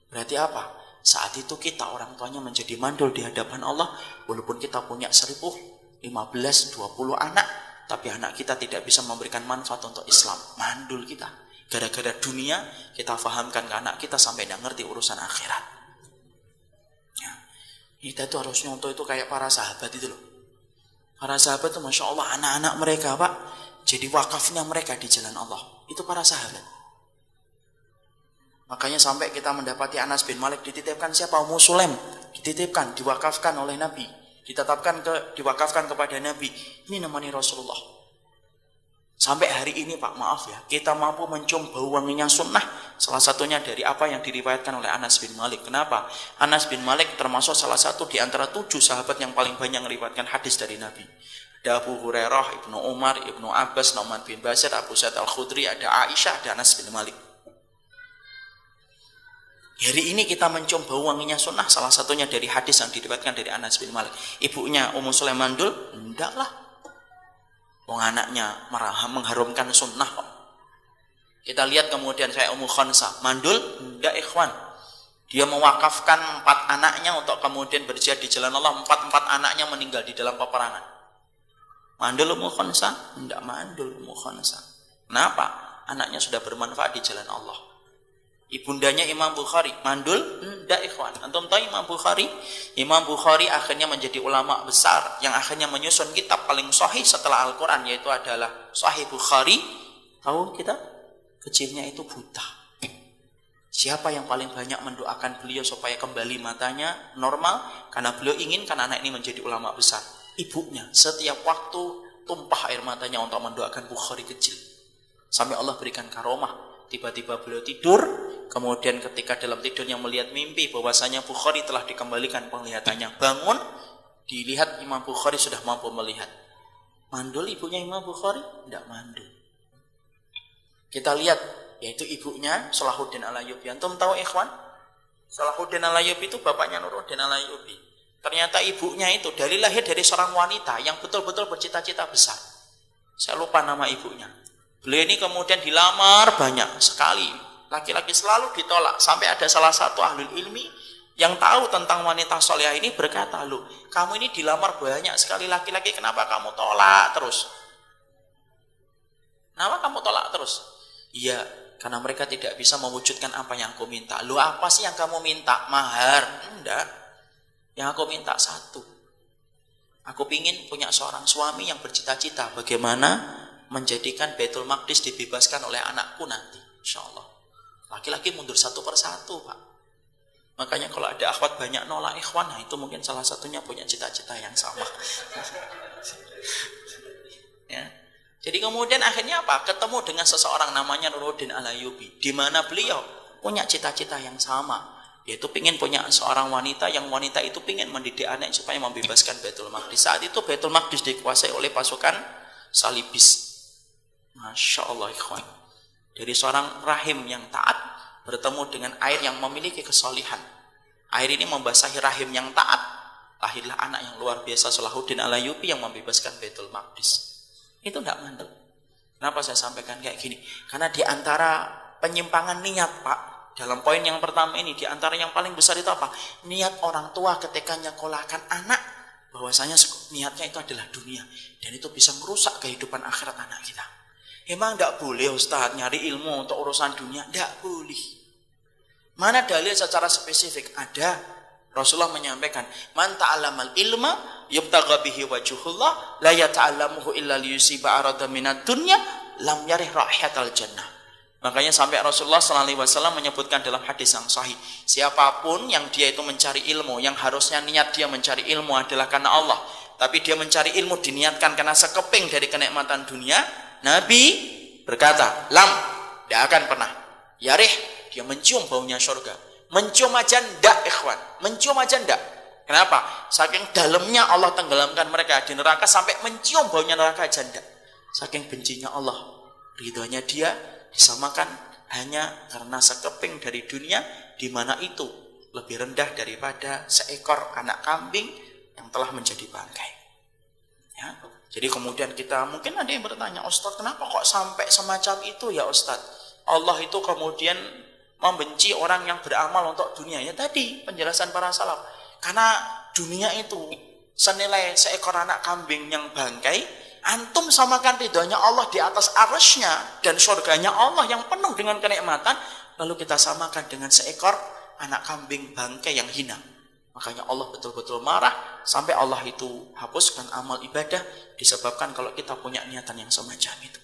Berarti apa? Saat itu kita orang tuanya menjadi mandul di hadapan Allah, walaupun kita punya 1000, 15, 20 anak, tapi anak kita tidak bisa memberikan manfaat untuk Islam. Mandul kita. Gara-gara dunia kita fahamkan ke anak kita sampai tidak ngerti urusan akhirat. Ya. Kita itu harusnya untuk itu kayak para sahabat itu loh. Para sahabat itu Masya Allah, anak-anak mereka Pak, jadi wakafnya mereka di jalan Allah. Itu para sahabat. Makanya sampai kita mendapati Anas bin Malik dititipkan siapa? Ummu Sulaim. Dititipkan, diwakafkan oleh Nabi. Diwakafkan kepada Nabi. Ini namanya Rasulullah. Sampai hari ini Pak, maaf ya, kita mampu mencium bau wanginya sunnah. Salah satunya dari apa yang diriwayatkan oleh Anas bin Malik. Kenapa? Anas bin Malik termasuk salah satu di antara 7 sahabat yang paling banyak meriwayatkan hadis dari Nabi. Ada Abu Hurairah, Ibnu Umar, Ibnu Abbas, Nu'man bin Bashir, Abu Sa'id Al-Khudri, ada Aisyah, ada Anas bin Malik. Hari ini kita mencium bau wanginya sunnah, salah satunya dari hadis yang diriwayatkan dari Anas bin Malik. Ibunya Ummu Sulaim mandul? Enggak lah. Wong anaknya mengharumkan sunnah kok. Kita lihat kemudian saya Ummu Khansa mandul? Enggak ikhwan. Dia mewakafkan 4 anaknya untuk kemudian berjihad di jalan Allah. 4 anaknya meninggal di dalam peperangan. Mandul Ummu Khansa? Enggak mandul Ummu Khansa. Kenapa? Anaknya sudah bermanfaat di jalan Allah. Ibundanya Imam Bukhari mandul? Enggak ikhwan. Antum tahu Imam Bukhari? Imam Bukhari akhirnya menjadi ulama besar yang akhirnya menyusun kitab paling sahih setelah Al-Quran, yaitu adalah Sahih Bukhari. Tahu kita? Kecilnya itu buta. Siapa yang paling banyak mendoakan beliau supaya kembali matanya normal? Karena beliau inginkan anak ini menjadi ulama besar. Ibunya setiap waktu tumpah air matanya untuk mendoakan Bukhari kecil. Sampai Allah berikan karomah. Tiba-tiba beliau tidur, kemudian ketika dalam tidurnya melihat mimpi bahwasanya Bukhari telah dikembalikan penglihatannya. Bangun, dilihat Imam Bukhari sudah mampu melihat. Mandul ibunya Imam Bukhari? Tidak mandul. Kita lihat, yaitu ibunya Salahuddin Al-Ayyubi. Antum tahu ikhwan? Salahuddin Al-Ayyubi itu bapaknya Nuruddin Al-Ayyubi. Ternyata ibunya itu dari lahir dari seorang wanita yang betul-betul bercita-cita besar. Saya lupa nama ibunya. Beliau ini kemudian dilamar banyak sekali. Laki-laki selalu ditolak. Sampai ada salah satu ahli ilmi yang tahu tentang wanita solehah ini berkata, loh, kamu ini dilamar banyak sekali laki-laki, kenapa kamu tolak terus? Kenapa kamu tolak terus? Iya, karena mereka tidak bisa mewujudkan apa yang aku minta. Loh, apa sih yang kamu minta? Mahar? Enggak. Yang aku minta 1. Aku pingin punya seorang suami yang bercita-cita bagaimana menjadikan Baitul Maqdis dibebaskan oleh anakku nanti, insyaallah. Laki-laki mundur satu persatu, Pak. Makanya kalau ada akhwat banyak nolak ikhwan, nah itu mungkin salah satunya punya cita-cita yang sama. Ya. Jadi kemudian akhirnya apa? Ketemu dengan seseorang namanya Nuruddin Al-Ayyubi, di mana beliau punya cita-cita yang sama, yaitu ingin punya seorang wanita yang wanita itu ingin mendidik anak supaya membebaskan Baitul Maqdis. Saat itu Baitul Maqdis dikuasai oleh pasukan Salibis. Masya Allah ikhwan. Dari seorang rahim yang taat bertemu dengan air yang memiliki kesolihan. Air ini membasahi rahim yang taat. Lahirlah anak yang luar biasa, Salahuddin Al-Ayyubi, yang membebaskan Baitul Maqdis. Itu tidak mandul. Kenapa saya sampaikan kayak gini? Karena di antara penyimpangan niat, Pak, dalam poin yang pertama ini, di antara yang paling besar itu apa? Niat orang tua ketika nyekolahkan anak, bahwasanya niatnya itu adalah dunia, dan itu bisa merusak kehidupan akhirat anak kita. Emang tidak boleh Ustaz nyari ilmu untuk urusan dunia? Tidak boleh. Mana dalil secara spesifik? Ada. Rasulullah menyampaikan, "Man ta'allamal ilma yubtagha bihi wajhullah la yata'allamuhu illa liyusiba arada minad dunya lam yarih raihatal jannah." Makanya sampai Rasulullah sallallahu alaihi wasallam menyebutkan dalam hadis yang sahih, siapapun yang dia itu mencari ilmu, yang harusnya niat dia mencari ilmu adalah karena Allah, tapi dia mencari ilmu diniatkan karena sekeping dari kenikmatan dunia, Nabi berkata, "Lam, tidak akan pernah yarih," dia mencium baunya surga. Mencium aja ndak, ikhwan. Mencium aja ndak. Kenapa? Saking dalamnya Allah tenggelamkan mereka di neraka sampai mencium baunya neraka aja ndak. Saking bencinya Allah, ridhonya dia disamakan hanya karena sekeping dari dunia, di mana itu lebih rendah daripada seekor anak kambing yang telah menjadi bangkai. Ya. Jadi kemudian kita, mungkin ada yang bertanya, "Ustaz, kenapa kok sampai semacam itu ya Ustaz? Allah itu kemudian membenci orang yang beramal untuk dunia." Ya tadi penjelasan para salaf, karena dunia itu senilai seekor anak kambing yang bangkai, antum samakan ridhonya Allah di atas arasnya dan surganya Allah yang penuh dengan kenikmatan, lalu kita samakan dengan seekor anak kambing bangkai yang hina. Makanya Allah betul-betul marah sampai Allah itu hapuskan amal ibadah disebabkan kalau kita punya niatan yang semacam itu.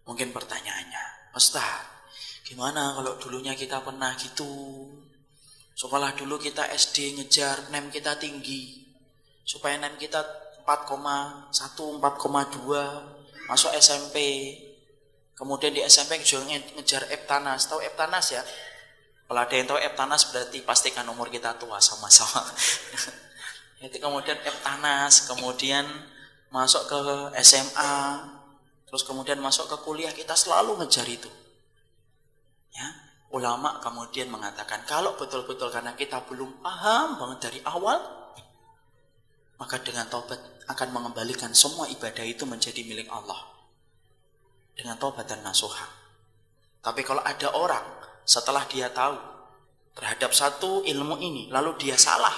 Mungkin pertanyaannya, "Ustaz, gimana kalau dulunya kita pernah gitu? Sekolah dulu kita SD ngejar nem kita tinggi, supaya nem kita 4,1, 4,2, masuk SMP. Kemudian di SMP juga ngejar Eptanas. Tahu Eptanas ya? Kalau ada yang tahu Eptanas berarti pastikan umur kita tua sama-sama. Jadi kemudian Eptanas, kemudian masuk ke SMA, terus kemudian masuk ke kuliah, kita selalu ngejar itu. Ya, ulama kemudian mengatakan kalau betul-betul karena kita belum paham banget dari awal, maka dengan taubat akan mengembalikan semua ibadah itu menjadi milik Allah dengan taubat dan nasuha. Tapi kalau ada orang setelah dia tahu terhadap satu ilmu ini lalu dia salah,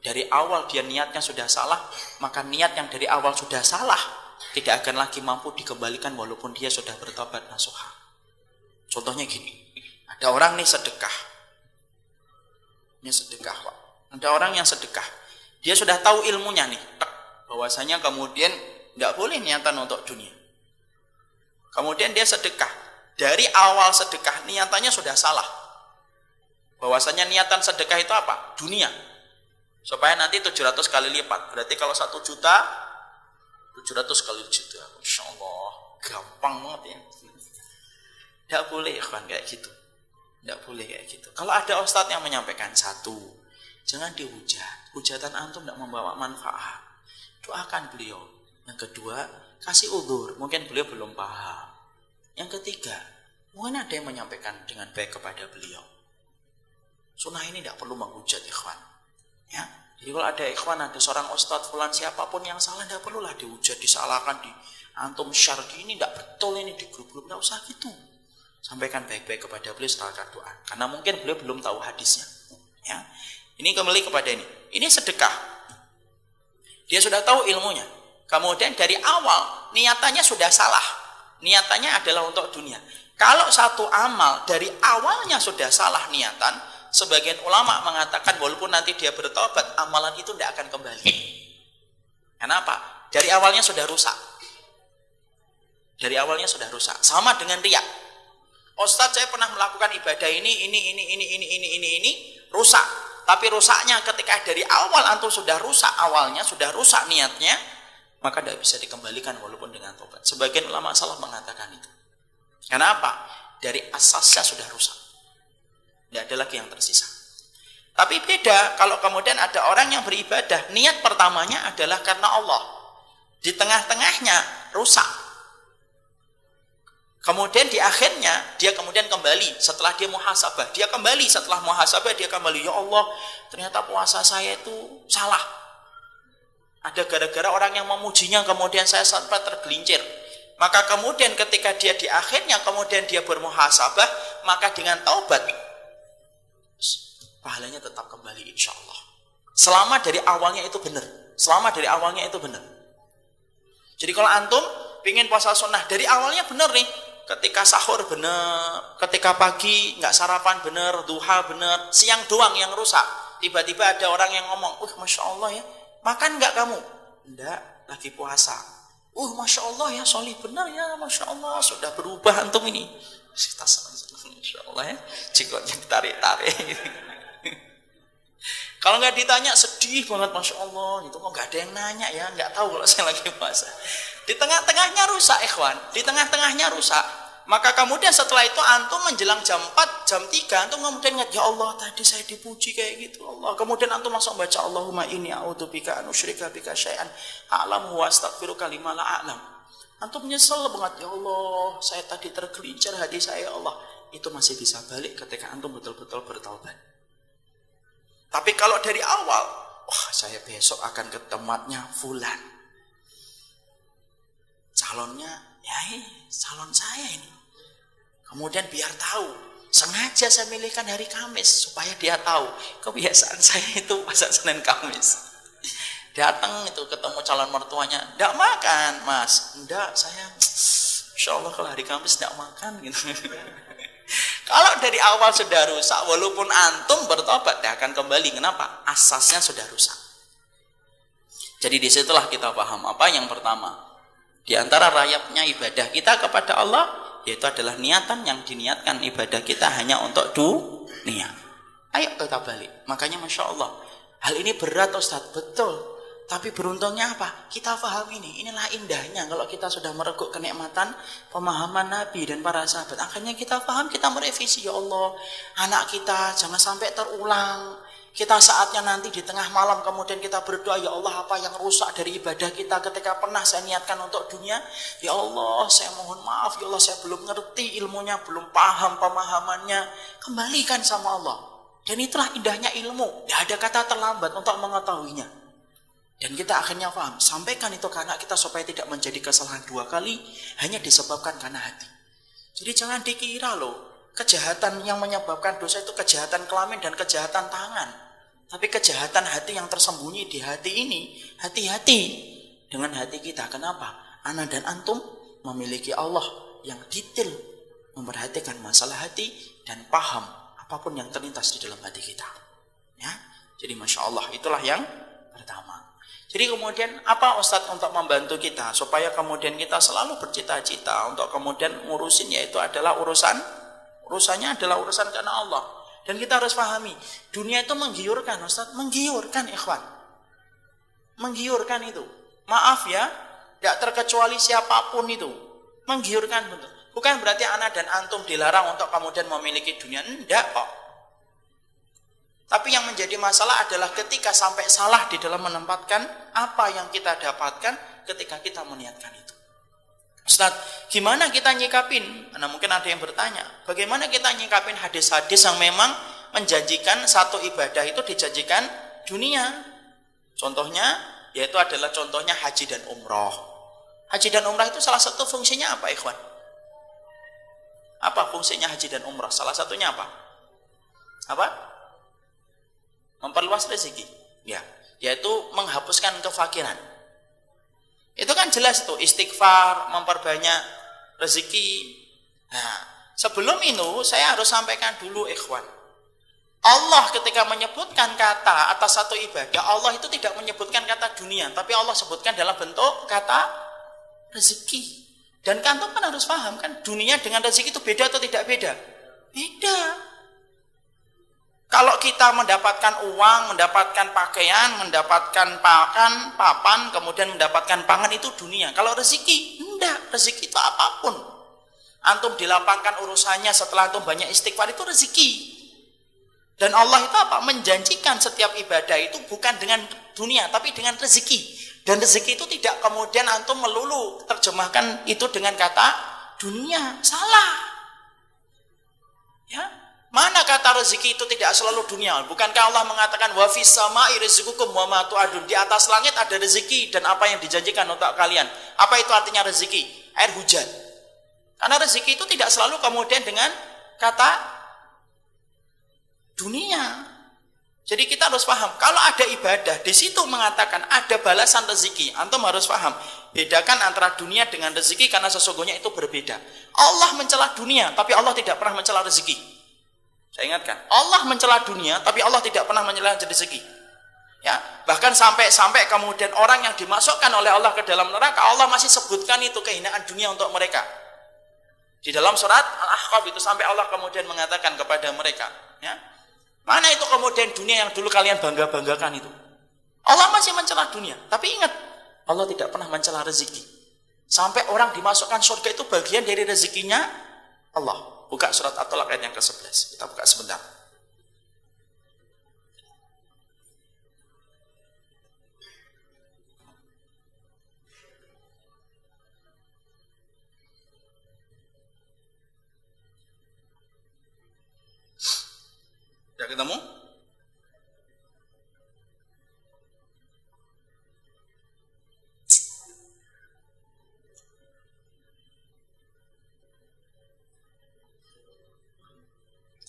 dari awal dia niatnya sudah salah, maka niat yang dari awal sudah salah tidak akan lagi mampu dikembalikan walaupun dia sudah bertobat nasuha. Contohnya gini, ada orang nih sedekah. Ini sedekah, Pak. Ada orang yang sedekah. Dia sudah tahu ilmunya nih, bahwasanya kemudian tidak boleh niatan untuk dunia. Kemudian dia sedekah. Dari awal sedekah niatannya sudah salah. Bahwasanya niatan sedekah itu apa? Dunia. Supaya nanti 700 kali lipat. Berarti kalau 1 juta, 700 kali juta. Insya Allah, gampang banget ya. Tidak boleh ikhwan kayak gitu. Tidak boleh kayak gitu. Kalau ada ustadz yang menyampaikan, satu, jangan dihujat. Hujatan antum tidak membawa manfaat. Doakan beliau. Yang kedua, kasih udzur. Mungkin beliau belum paham. Yang ketiga, mungkin ada yang menyampaikan dengan baik kepada beliau. Sunnah ini tidak perlu menghujat ikhwan. Ya. Jadi kalau ada ikhwan, ada seorang ustadz fulan siapapun yang salah, tidak perlulah dihujat, disalahkan, di antum syar ini tidak betul, ini di grup-grup, tidak usah gitu. Sampaikan baik-baik kepada beliau setelah doa. Karena mungkin beliau belum tahu hadisnya. Ya. Ini kembali kepada ini. Ini sedekah. Dia sudah tahu ilmunya. Kemudian dari awal niatannya sudah salah. Niatannya adalah untuk dunia. Kalau satu amal dari awalnya sudah salah niatan, sebagian ulama mengatakan walaupun nanti dia bertobat, amalan itu tidak akan kembali. Kenapa? Dari awalnya sudah rusak. Dari awalnya sudah rusak. Sama dengan riya. Ustadz, saya pernah melakukan ibadah ini, rusak. Tapi rusaknya ketika dari awal antum sudah rusak awalnya, sudah rusak niatnya, maka tidak bisa dikembalikan walaupun dengan tobat. Sebagian ulama salaf mengatakan itu. Kenapa? Dari asasnya sudah rusak. Tidak ada lagi yang tersisa. Tapi beda kalau kemudian ada orang yang beribadah, niat pertamanya adalah karena Allah. Di tengah-tengahnya rusak. Kemudian di akhirnya dia kemudian kembali setelah dia muhasabah. Dia kembali setelah muhasabah, dia kembali, ya Allah, ternyata puasa saya itu salah. Ada gara-gara orang yang memujinya, kemudian saya sampai tergelincir. Maka kemudian ketika dia di akhirnya kemudian dia bermuhasabah, maka dengan taubat pahalanya tetap kembali insya Allah. Selama dari awalnya itu benar. Selama dari awalnya itu benar. Jadi kalau antum pingin puasa sunnah dari awalnya benar nih, ketika sahur bener, ketika pagi nggak sarapan bener, duha bener, siang doang yang rusak. Tiba-tiba ada orang yang ngomong, Masya Allah ya, makan nggak kamu? Enggak, lagi puasa. Masya Allah ya, solih bener ya, Masya Allah, sudah berubah antum ini. Masya Allah ya, cikotnya ditarik-tarik. Kalau nggak ditanya sedih banget, Masya Allah, itu kok nggak ada yang nanya ya, nggak tahu kalau saya lagi puasa. Di tengah-tengahnya rusak, ikhwan, di tengah-tengahnya rusak. Maka kemudian setelah itu antum menjelang jam 4, jam 3, antum kemudian ingat, ya Allah tadi saya dipuji kayak gitu Allah. Kemudian antum langsung baca Allahumma inni a'udzubika an usyrika bika syai'an a'lamu wa astaghfiruka lima la a'lam. Antum nyesel banget, ya Allah saya tadi tergelincir hati saya, ya Allah. Itu masih bisa balik ketika antum betul-betul bertaubat. Tapi kalau dari awal, saya besok akan ketemuannya fulan, calonnya calon saya ini. Kemudian biar tahu, sengaja saya milihkan hari Kamis supaya dia tahu kebiasaan saya itu puasa Senin Kamis. Datang itu ketemu calon mertuanya, enggak makan Mas, enggak, saya Insya Allah kalau hari Kamis enggak makan gitu. Kalau dari awal sudah rusak, walaupun antum bertobat, dia akan kembali. Kenapa? Asasnya sudah rusak. Jadi disitulah kita paham apa yang pertama. Di antara rayapnya ibadah kita kepada Allah, yaitu adalah niatan yang diniatkan ibadah kita hanya untuk dunia. Ayo kita balik. Makanya Masya Allah, hal ini berat Ustaz, betul. Tapi beruntungnya apa? Kita paham ini. Inilah indahnya kalau kita sudah mereguk kenikmatan pemahaman Nabi dan para sahabat. Akhirnya kita paham, kita merevisi. Ya Allah, anak kita jangan sampai terulang. Kita saatnya nanti di tengah malam kemudian kita berdoa, ya Allah apa yang rusak dari ibadah kita ketika pernah saya niatkan untuk dunia. Ya Allah saya mohon maaf, ya Allah saya belum ngerti ilmunya, belum paham pemahamannya. Kembalikan sama Allah. Dan itulah indahnya ilmu. Tidak ada kata terlambat untuk mengetahuinya. Dan kita akhirnya paham, sampaikan itu ke anak kita supaya tidak menjadi kesalahan dua kali, hanya disebabkan karena hati. Jadi jangan dikira loh, kejahatan yang menyebabkan dosa itu kejahatan kelamin dan kejahatan tangan. Tapi kejahatan hati yang tersembunyi di hati ini, hati-hati dengan hati kita. Kenapa? Ana dan antum memiliki Allah yang detail memperhatikan masalah hati dan paham apapun yang terlintas di dalam hati kita. Ya, jadi Masya Allah itulah yang pertama. Jadi kemudian apa Ustadz untuk membantu kita supaya kemudian kita selalu bercita-cita untuk kemudian ngurusin, yaitu adalah urusannya adalah urusan karena Allah. Dan kita harus pahami, dunia itu menggiurkan Ustadz, menggiurkan ikhwan. Menggiurkan itu. Maaf ya, tidak terkecuali siapapun itu. Menggiurkan betul. Bukan berarti anak dan antum dilarang untuk kemudian memiliki dunia, enggak kok. Tapi yang menjadi masalah adalah ketika sampai salah di dalam menempatkan apa yang kita dapatkan ketika kita meniatkan itu. Ustaz, gimana kita nyikapin? Nah, mungkin ada yang bertanya, bagaimana kita nyikapin hadis-hadis yang memang menjanjikan satu ibadah itu dijanjikan dunia? Contohnya, yaitu adalah contohnya haji dan umroh. Haji dan umroh itu salah satu fungsinya apa, ikhwan? Apa fungsinya haji dan umroh? Salah satunya apa? Apa? Memperluas rezeki, ya, yaitu menghapuskan kefakiran. Itu kan jelas itu istighfar, memperbanyak rezeki. Nah, sebelum itu saya harus sampaikan dulu ikhwan. Allah ketika menyebutkan kata atas satu ibadah, Allah itu tidak menyebutkan kata dunia, tapi Allah sebutkan dalam bentuk kata rezeki. Dan kantor kan harus paham kan, dunia dengan rezeki itu beda atau tidak beda? Beda. Kalau kita mendapatkan uang, mendapatkan pakaian, mendapatkan papan, kemudian mendapatkan pangan, itu dunia. Kalau rezeki, enggak. Rezeki itu apapun. Antum dilapangkan urusannya setelah antum banyak istighfar, itu rezeki. Dan Allah itu apa? Menjanjikan setiap ibadah itu bukan dengan dunia, tapi dengan rezeki. Dan rezeki itu tidak kemudian antum melulu terjemahkan itu dengan kata dunia. Salah. Ya. Mana kata rezeki itu tidak selalu dunia? Bukankah Allah mengatakan wa fis sama'i rizqukum wa ma tu'adun? Di atas langit ada rezeki dan apa yang dijanjikan untuk kalian. Apa itu artinya rezeki? Air hujan. Karena rezeki itu tidak selalu kemudian dengan kata dunia. Jadi kita harus paham, kalau ada ibadah, di situ mengatakan ada balasan rezeki. Antum harus paham, bedakan antara dunia dengan rezeki karena sesungguhnya itu berbeda. Allah mencela dunia, tapi Allah tidak pernah mencela rezeki. Saya ingatkan, Allah mencela dunia, tapi Allah tidak pernah mencela rezeki. Ya, bahkan sampai kemudian orang yang dimasukkan oleh Allah ke dalam neraka, Allah masih sebutkan itu kehinaan dunia untuk mereka. Di dalam surat Al-Ahqaf itu sampai Allah kemudian mengatakan kepada mereka, ya. Mana itu kemudian dunia yang dulu kalian bangga-banggakan itu? Allah masih mencela dunia. Tapi ingat, Allah tidak pernah mencela rezeki. Sampai orang dimasukkan surga itu bagian dari rezekinya Allah. Buka surat At-Tolak ayat yang ke-11. Kita buka sebentar. Sudah ketemu?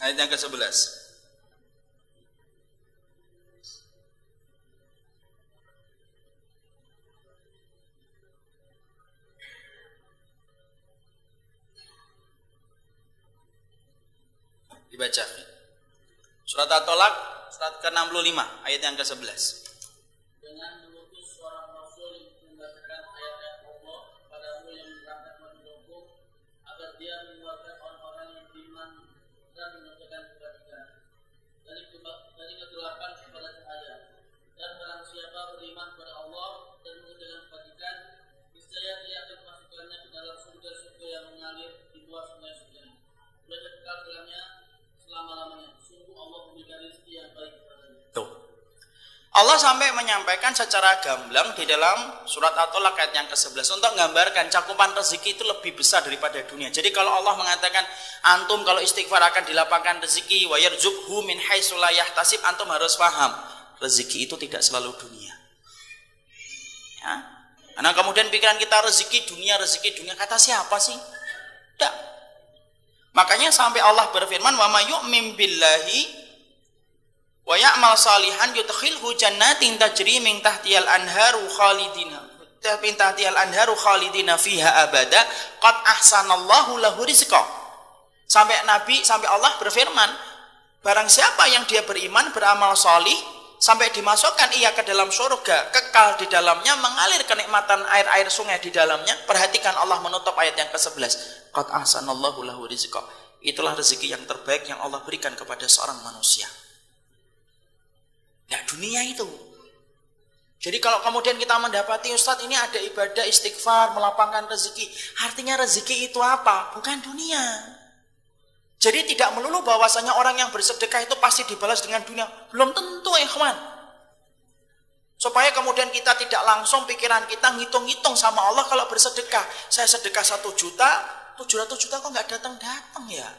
Ayat yang ke-11. Dibaca. Surat At-Tolak, surat ke-65, ayat yang ke-11. Dengan mengutus seorang rasul membacakan ayat-ayat Allah padamu yang menerangkan menurutku agar dia mengeluarkan orang-orang yang beriman dan mengerjakan kebaikan dari kegelapan kepada cahaya. Dan barang siapa beriman kepada Allah dan mengerjakan kebaikan, niscaya dia akan masukkannya ke dalam surga-surga yang mengalir di bawah sungai-sungai. Mereka kekal dalamnya selama-lamanya. Sungguh Allah memberikan rezeki yang baik kepadanya. Tuh. Allah sampai menyampaikan secara gamblang di dalam surat At-Tolak ayat yang ke-11 untuk menggambarkan cakupan rezeki itu lebih besar daripada dunia. Jadi kalau Allah mengatakan antum kalau istighfar akan dilapangkan rezeki wa yarzuqhu min haitsu la yahtasib, antum harus paham rezeki itu tidak selalu dunia. Ya. Karena kemudian pikiran kita rezeki dunia, kata siapa sih? Tidak. Makanya sampai Allah berfirman wa may yu'min billahi wa ya'mal salihan yudkhilhu jannatin tajri min tahtihal anharu khalidina fiha abada qad ahsanallahu lahu rizqa. Sampai Allah berfirman, barang siapa yang dia beriman, beramal salih, sampai dimasukkan ia ke dalam surga, kekal di dalamnya, mengalir kenikmatan air-air sungai di dalamnya. Perhatikan Allah menutup ayat yang ke-11, qad ahsanallahu lahu rizqa. Itulah rezeki yang terbaik yang Allah berikan kepada seorang manusia. Nah, dunia itu. Jadi kalau kemudian kita mendapati Ustadz ini ada ibadah istighfar, melapangkan rezeki, artinya rezeki itu apa? Bukan dunia. Jadi tidak melulu bahwasanya orang yang bersedekah itu pasti dibalas dengan dunia. Belum tentu, ikhwan. Supaya kemudian kita tidak langsung pikiran kita ngitung-ngitung sama Allah kalau bersedekah. Saya sedekah 1 juta, 700 juta kok nggak datang-datang ya?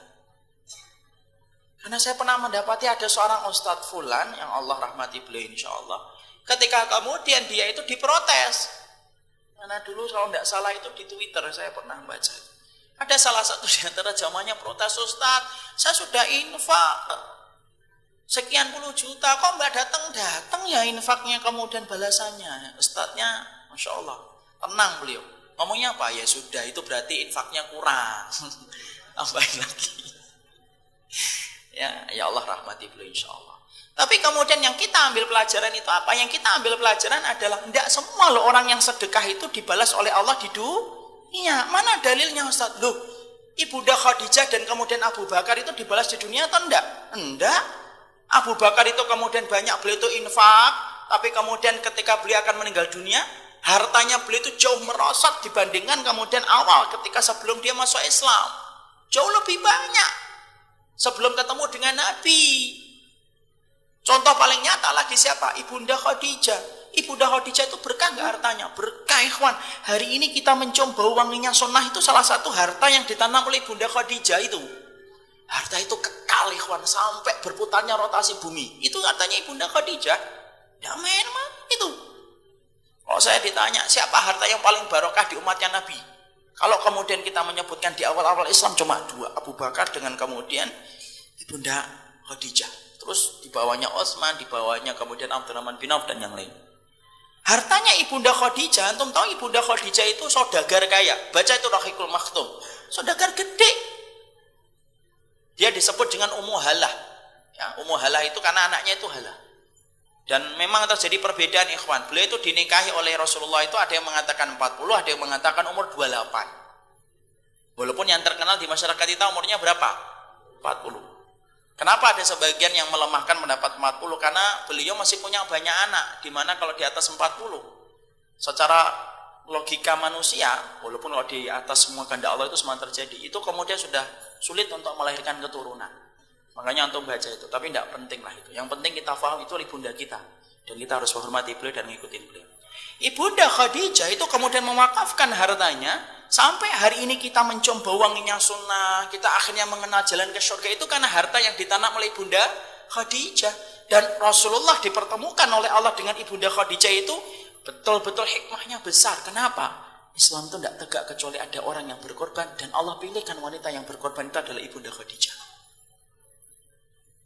Karena saya pernah mendapati ada seorang Ustadz Fulan yang Allah rahmati beliau insya Allah. Ketika kemudian dia itu diprotes. Karena dulu kalau tidak salah itu di Twitter saya pernah baca. Ada salah satu di antara jamaahnya protes, Ustadz, saya sudah infak sekian puluh juta, kok nggak datang-datang ya infaknya kemudian balasannya. Ustadznya, Masya Allah, tenang beliau. Ngomongnya apa? Ya sudah, itu berarti infaknya kurang. Tambahin lagi. Ya Allah rahmati beliau insya Allah. Tapi kemudian yang kita ambil pelajaran itu apa? Yang kita ambil pelajaran adalah tidak semua loh orang yang sedekah itu dibalas oleh Allah di dunia. Mana dalilnya Ustaz? Loh, Ibunda Khadijah dan kemudian Abu Bakar itu dibalas di dunia atau enggak? Enggak. Abu Bakar itu kemudian banyak beliau itu infak, tapi kemudian ketika beliau akan meninggal dunia, hartanya beliau itu jauh merosot dibandingkan kemudian awal ketika sebelum dia masuk Islam. Jauh lebih banyak sebelum ketemu dengan Nabi. Contoh paling nyata lagi siapa? Ibunda Khadijah. Ibunda Khadijah itu berkah nggak hartanya? Berkah, ikhwan. Hari ini kita mencium bau wanginya sunnah itu salah satu harta yang ditanam oleh Ibunda Khadijah itu. Harta itu kekal, ikhwan, sampai berputarnya rotasi bumi. Itu hartanya Ibunda Khadijah. Nggak main-main itu. Kalau saya ditanya siapa harta yang paling barokah di umatnya Nabi? Kalau kemudian kita menyebutkan di awal-awal Islam cuma 2, Abu Bakar dengan kemudian Ibunda Khadijah. Terus di bawahnya Utsman, di bawahnya kemudian Abdurrahman bin Auf dan yang lain. Hartanya Ibunda Khadijah, antum tahu Ibunda Khadijah itu saudagar kaya. Baca itu Rahiqul Maktum. Saudagar gede. Dia disebut dengan Ummu Halah. Ya, Ummu Halah itu karena anaknya itu Halah. Dan memang terjadi perbedaan ikhwan. Beliau itu dinikahi oleh Rasulullah itu ada yang mengatakan 40, ada yang mengatakan umur 28. Walaupun yang terkenal di masyarakat kita umurnya berapa? 40. Kenapa ada sebagian yang melemahkan pendapat 40? Karena beliau masih punya banyak anak, di mana kalau di atas 40, secara logika manusia, walaupun kalau di atas semua kehendak Allah itu semua terjadi, itu kemudian sudah sulit untuk melahirkan keturunan. Makanya untuk baca itu, tapi tidak penting lah itu. Yang penting kita paham itu ibunda kita, dan kita harus menghormati beliau dan ngikutin beliau. Ibunda Khadijah itu kemudian mewakafkan hartanya. Sampai hari ini kita mencium bau wanginya sunnah, kita akhirnya mengenal jalan ke surga itu karena harta yang ditanam oleh Ibunda Khadijah. Dan Rasulullah dipertemukan oleh Allah dengan Ibunda Khadijah itu betul-betul hikmahnya besar. Kenapa? Islam itu tidak tegak kecuali ada orang yang berkorban, dan Allah pilihkan wanita yang berkorban itu adalah Ibunda Khadijah.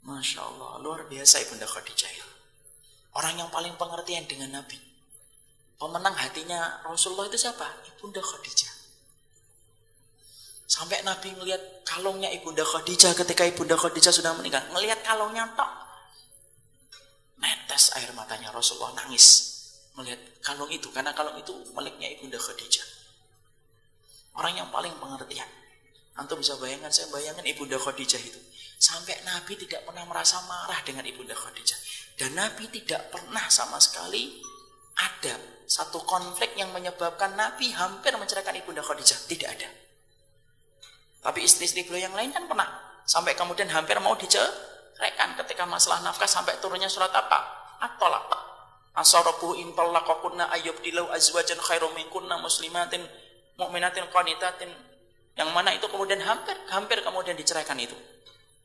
Masya Allah, luar biasa Ibunda Khadijah itu. Orang yang paling pengertian dengan Nabi. Pemenang hatinya Rasulullah itu siapa? Ibunda Khadijah. Sampai Nabi melihat kalungnya Ibunda Khadijah ketika Ibunda Khadijah sudah meninggal. Melihat kalungnya tok, netes air matanya Rasulullah, nangis melihat kalung itu, karena kalung itu miliknya Ibunda Khadijah. Orang yang paling pengertian. Antum bisa bayangkan, saya bayangkan Ibunda Khadijah itu. Sampai Nabi tidak pernah merasa marah dengan Ibunda Khadijah. Dan Nabi tidak pernah sama sekali ada satu konflik yang menyebabkan Nabi hampir menceraikan Ibunda Khadijah. Tidak ada. Tapi istri-istri beliau yang lain kan pernah. Sampai kemudian hampir mau diceraikan ketika masalah nafkah, sampai turunnya surat apa? At-Thalaq. Asarabu in talaqakunna ayyubdilau azwajan khairum minkunna muslimatin mu'minatin qanitatin. Yang mana itu kemudian hampir kemudian diceraikan itu.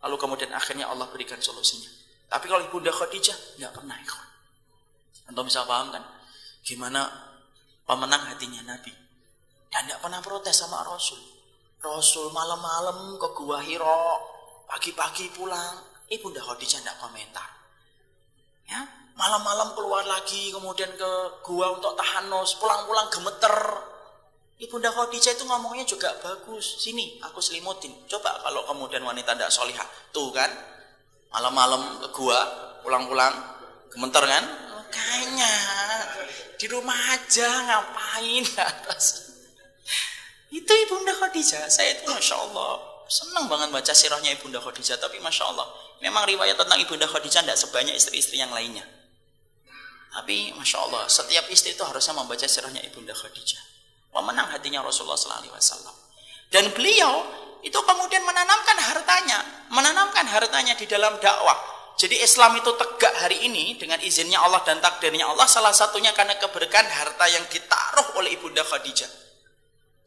Lalu kemudian akhirnya Allah berikan solusinya. Tapi kalau Ibunda Khadijah enggak pernah, ikhwan. Antum bisa paham kan? Gimana pemenang hatinya Nabi. Dan enggak pernah protes sama Rasul. Rasul malam-malam ke Gua Hira, pagi-pagi pulang, Ibunda Khadijah tidak komentar. Ya, malam-malam keluar lagi, kemudian ke gua untuk tahanus, pulang-pulang gemeter. Ibunda Khadijah itu ngomongnya juga bagus. Sini, aku selimutin. Coba kalau kemudian wanita tidak solihah, tuh kan, malam-malam ke gua, pulang-pulang gemeter kan? Makanya di rumah aja ngapain atas. Itu Ibunda Khadijah. Saya itu Masya Allah senang banget baca sirahnya Ibunda Khadijah. Tapi Masya Allah, memang riwayat tentang Ibunda Khadijah tidak sebanyak istri-istri yang lainnya. Tapi Masya Allah, setiap istri itu harusnya membaca sirahnya Ibunda Khadijah. Pemenang hatinya Rasulullah SAW. Dan beliau itu kemudian menanamkan hartanya di dalam dakwah. Jadi Islam itu tegak hari ini dengan izinnya Allah dan takdirnya Allah. Salah satunya karena keberkahan harta yang ditaruh oleh Ibunda Khadijah.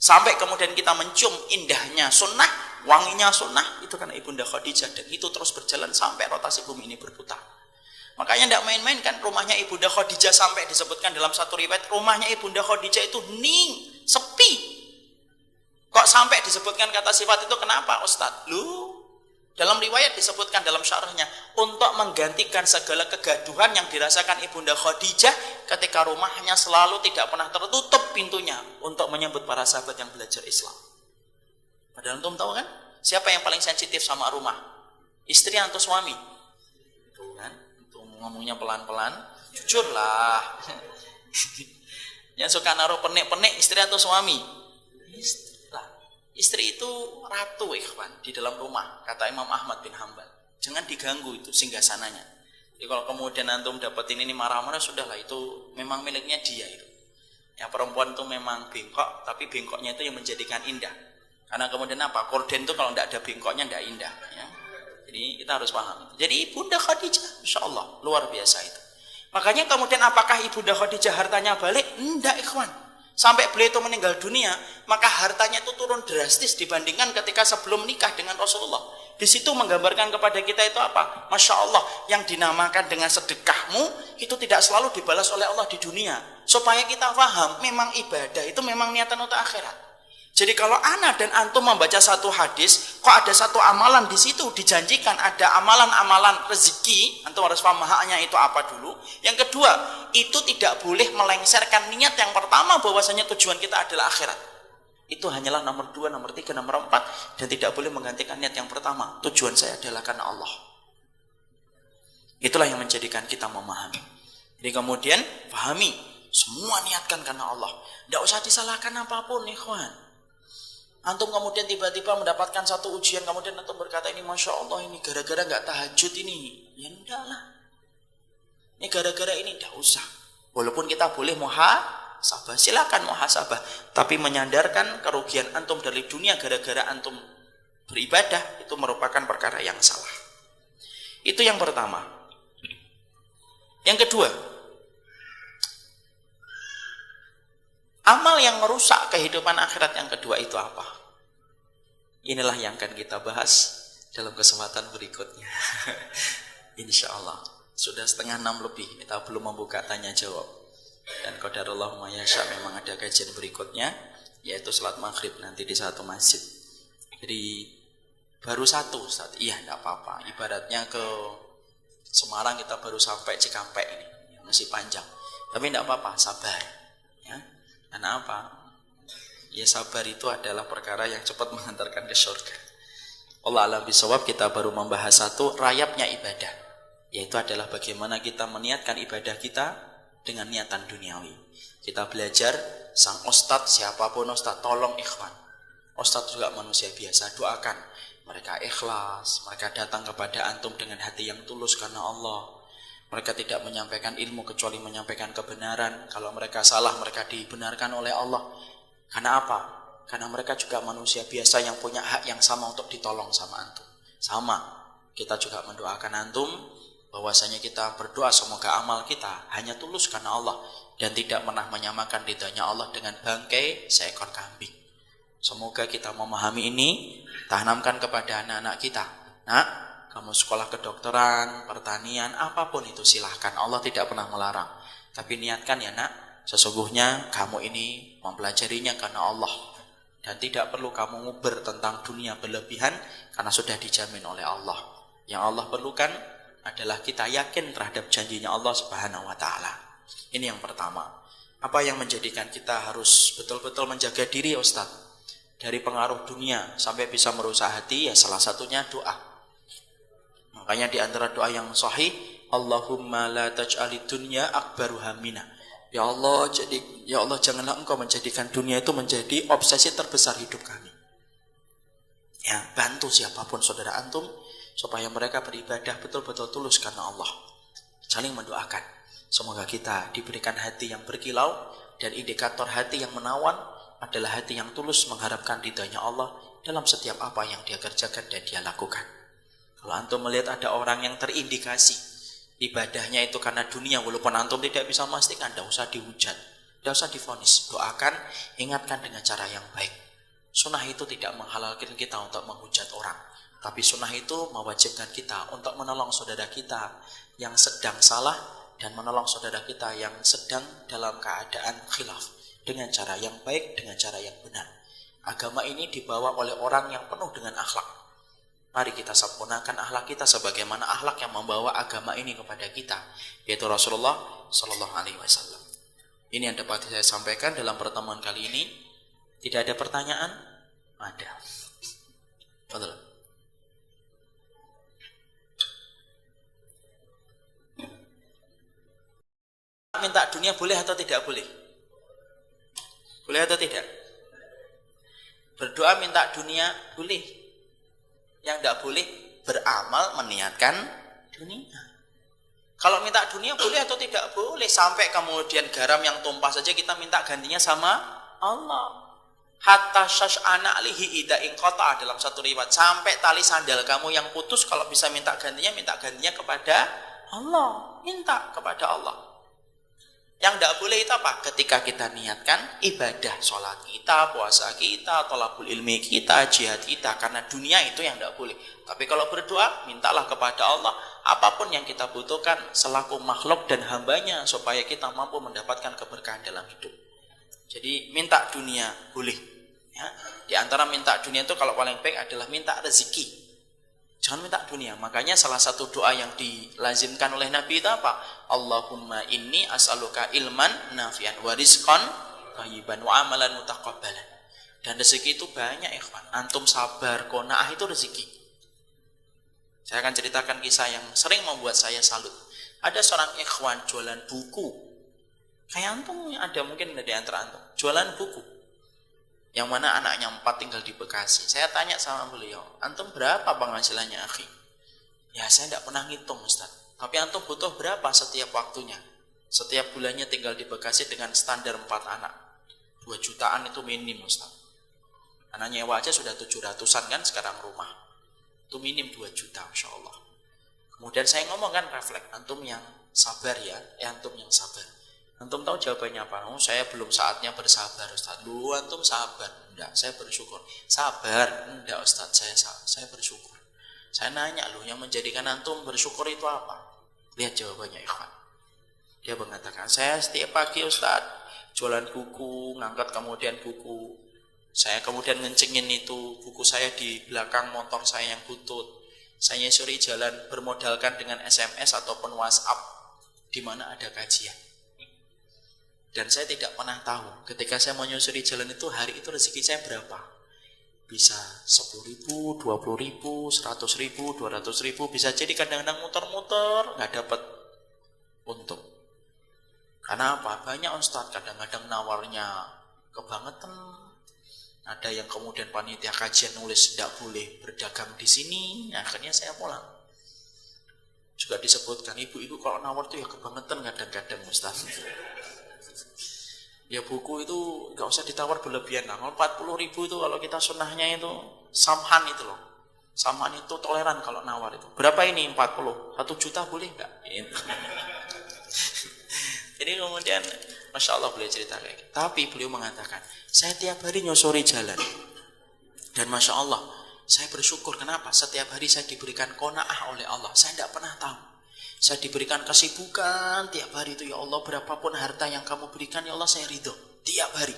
Sampai kemudian kita mencium indahnya sunnah, wanginya sunnah, itu karena Ibunda Khadijah. Dan itu terus berjalan sampai rotasi bumi ini berputar. Makanya tidak main-main kan rumahnya Ibunda Khadijah, sampai disebutkan dalam satu riwayat, rumahnya Ibunda Khadijah itu hening, sepi. Kok sampai disebutkan kata sifat itu, kenapa Ustadz? Dalam riwayat disebutkan dalam syarahnya, untuk menggantikan segala kegaduhan yang dirasakan Ibunda Khadijah ketika rumahnya selalu tidak pernah tertutup pintunya untuk menyambut para sahabat yang belajar Islam. Padahal antum tahu kan, siapa yang paling sensitif sama rumah? Istri atau suami? Tuh kan, untuk ngomongnya pelan-pelan, jujur lah. Yang suka naruh penik-penik, istri atau suami? Istri. Istri itu ratu ikhwan di dalam rumah, kata Imam Ahmad bin Hanbal. Jangan diganggu itu singgasananya. Jadi kalau kemudian antum dapetin ini marah-marah, sudahlah, itu memang miliknya dia itu. Ya, perempuan itu memang bengkok, tapi bengkoknya itu yang menjadikan indah. Karena kemudian apa? Korden itu kalau tidak ada bengkoknya tidak indah. Ya. Jadi kita harus paham. Jadi Ibunda Khadijah, Insya Allah luar biasa itu. Makanya kemudian apakah Ibunda Khadijah hartanya balik? Enggak ikhwan. Sampai beliau itu meninggal dunia, maka hartanya itu turun drastis dibandingkan ketika sebelum nikah dengan Rasulullah. Di situ menggambarkan kepada kita itu apa? Masya Allah, yang dinamakan dengan sedekahmu itu tidak selalu dibalas oleh Allah di dunia. Supaya kita paham, memang ibadah itu memang niatan untuk akhirat. Jadi kalau ana dan antum membaca satu hadis, kok ada satu amalan di situ dijanjikan ada amalan-amalan rezeki, antum harus paham haknya itu apa dulu. Yang kedua, itu tidak boleh melengsarkan niat yang pertama bahwasanya tujuan kita adalah akhirat. Itu hanyalah nomor 2, nomor 3, nomor 4 dan tidak boleh menggantikan niat yang pertama. Tujuan saya adalah karena Allah. Itulah yang menjadikan kita memahami. Jadi kemudian pahami, semua niatkan karena Allah. Tidak usah disalahkan apapun, ikhwan. Antum kemudian tiba-tiba mendapatkan satu ujian, kemudian antum berkata ini Masya Allah ini gara-gara gak tahajud ini. Ya enggak lah. Ini gara-gara ini, tidak usah. Walaupun kita boleh muhasabah, silakan muhasabah. Tapi menyandarkan kerugian antum dari dunia gara-gara antum beribadah, itu merupakan perkara yang salah. Itu yang pertama. Yang kedua, amal yang merusak kehidupan akhirat yang kedua itu apa? Inilah yang akan kita bahas dalam kesempatan berikutnya. Insya Allah. Sudah 5:30 lebih, kita belum membuka tanya jawab. Dan qadarullah ma yasha, memang ada kajian berikutnya, yaitu salat maghrib nanti di satu masjid. Jadi baru satu Ustaz. Iya, tidak apa-apa. Ibaratnya ke Semarang kita baru sampai Cikampek ini, masih panjang. Tapi tidak apa-apa, sabar. Ya. Karena apa? Ya sabar itu adalah perkara yang cepat mengantarkan ke surga. Allah alam bisawab, kita baru membahas satu rayapnya ibadah, yaitu adalah bagaimana kita meniatkan ibadah kita dengan niatan duniawi. Kita belajar, sang ustadz, siapapun ustadz, tolong ikhwan. Ustadz juga manusia biasa, doakan mereka ikhlas, mereka datang kepada antum dengan hati yang tulus karena Allah. Mereka tidak menyampaikan ilmu kecuali menyampaikan kebenaran. Kalau mereka salah, mereka dibenarkan oleh Allah. Karena apa? Karena mereka juga manusia biasa yang punya hak yang sama untuk ditolong sama antum. Sama, kita juga mendoakan antum bahwasanya kita berdoa semoga amal kita hanya tulus karena Allah dan tidak pernah menyamakan ridhanya Allah dengan bangkai seekor kambing. Semoga kita memahami ini, tanamkan kepada anak-anak kita. Nak, kamu sekolah kedokteran, pertanian, apapun itu silahkan. Allah tidak pernah melarang. Tapi niatkan ya nak, sesungguhnya kamu ini mempelajarinya karena Allah. Dan tidak perlu kamu nguber tentang dunia berlebihan karena sudah dijamin oleh Allah. Yang Allah perlukan adalah kita yakin terhadap janjinya Allah Subhanahu wa ta'ala. Ini yang pertama. Apa yang menjadikan kita harus betul-betul menjaga diri Ustaz dari pengaruh dunia sampai bisa merusak hati? Ya salah satunya doa. Makanya di antara doa yang sahih, Allahumma la taj'alid dunya akbaru hamina. Ya Allah, janganlah engkau menjadikan dunia itu menjadi obsesi terbesar hidup kami. Ya, bantu siapapun saudara antum supaya mereka beribadah betul-betul tulus karena Allah. Saling mendoakan. Semoga kita diberikan hati yang berkilau, dan indikator hati yang menawan adalah hati yang tulus mengharapkan ridhanya Allah dalam setiap apa yang dia kerjakan dan dia lakukan. Kalau antum melihat ada orang yang terindikasi ibadahnya itu karena dunia, walaupun antum tidak bisa memastikan, tidak usah dihujat, tidak usah divonis. Doakan, ingatkan dengan cara yang baik. Sunnah itu tidak menghalalkan kita untuk menghujat orang, tapi sunnah itu mewajibkan kita untuk menolong saudara kita yang sedang salah dan menolong saudara kita yang sedang dalam keadaan khilaf dengan cara yang baik, dengan cara yang benar. Agama ini dibawa oleh orang yang penuh dengan akhlak. Mari kita sempurnakan akhlak kita sebagaimana akhlak yang membawa agama ini kepada kita, yaitu Rasulullah Sallallahu Alaihi Wasallam. Ini yang dapat saya sampaikan dalam pertemuan kali ini. Tidak ada pertanyaan? Ada. Betul. Minta dunia boleh atau tidak boleh? Boleh atau tidak? Berdoa minta dunia boleh. Yang tidak boleh beramal meniatkan dunia. Kalau minta dunia boleh atau tidak boleh? Sampai kemudian garam yang tumpah saja kita minta gantinya sama Allah. Hatta syash'ana alihi ida inqata, dalam satu riwayat, sampai tali sandal kamu yang putus, kalau bisa minta gantinya kepada Allah. Minta kepada Allah. Yang tidak boleh itu apa? Ketika kita niatkan ibadah, sholat kita, puasa kita, thalabul ilmi kita, jihad kita, karena dunia itu yang tidak boleh. Tapi kalau berdoa, mintalah kepada Allah apapun yang kita butuhkan selaku makhluk dan hambanya, supaya kita mampu mendapatkan keberkahan dalam hidup. Jadi minta dunia boleh, Ya, di antara minta dunia itu kalau paling baik adalah minta rezeki. Jangan minta dunia. Makanya salah satu doa yang dilazimkan oleh Nabi itu apa? Allahumma inni as'aluka ilman nafi'an wa rizqan thayyiban wa amalan mutaqabbalan. Dan rezeki itu banyak, ikhwan. Antum sabar, qanaah itu rezeki. Saya akan ceritakan kisah yang sering membuat saya salut. Ada seorang ikhwan jualan buku. Kayak antum ada mungkin di antara antum jualan buku. Yang mana anaknya 4 tinggal di Bekasi. Saya tanya sama beliau, antum berapa penghasilannya, akhi? Ya saya tidak pernah ngitung, Ustaz. Tapi antum butuh berapa setiap waktunya? Setiap bulannya tinggal di Bekasi dengan standar 4 anak. 2 jutaan itu minim, Ustaz. Anak nyewa aja sudah 700-an kan sekarang rumah. Itu minim 2 juta, Masya Allah. Kemudian saya ngomong kan refleks, antum yang sabar ya, antum yang sabar. Antum tahu jawabannya apa? Oh, saya belum saatnya bersabar, Ustaz. Lu antum sabar? Enggak, saya bersyukur. Sabar? Enggak, Ustaz, saya bersyukur. Saya nanya lu, yang menjadikan antum bersyukur itu apa? Lihat jawabannya, ikhwan. Dia mengatakan, saya setiap pagi, Ustaz, jualan buku, ngangkat kemudian buku. Saya kemudian ngencengin itu, buku saya di belakang motor saya yang butut. Saya nyusuri jalan bermodalkan dengan SMS ataupun WhatsApp di mana ada kajian. Dan saya tidak pernah tahu ketika saya menyusuri jalan itu hari itu rezeki saya berapa. Bisa 10.000, 20.000, 100.000, 200.000. Bisa jadi kadang-kadang muter-muter nggak dapat untung. Karena apa? Banyak Ustaz kadang-kadang nawarnya kebangetan. Ada yang kemudian panitia kajian nulis tidak boleh berdagang di sini. Akhirnya saya pulang. Juga disebutkan ibu-ibu kalau nawar itu ya kebangetan kadang-kadang Ustaz. Ya buku itu nggak usah ditawar berlebihan lah. 40.000 itu kalau kita sunnahnya itu samhan itu loh. Samhan itu toleran kalau nawar itu. Berapa ini 40? 1 juta boleh nggak? Jadi kemudian Masya Allah beliau cerita kayak gitu. Tapi beliau mengatakan, saya tiap hari nyusuri jalan. Dan Masya Allah, saya bersyukur. Kenapa? Setiap hari saya diberikan qanaah oleh Allah. Saya tidak pernah tahu. Saya diberikan kesibukan tiap hari itu, ya Allah, berapapun harta yang kamu berikan, ya Allah, saya ridho tiap hari.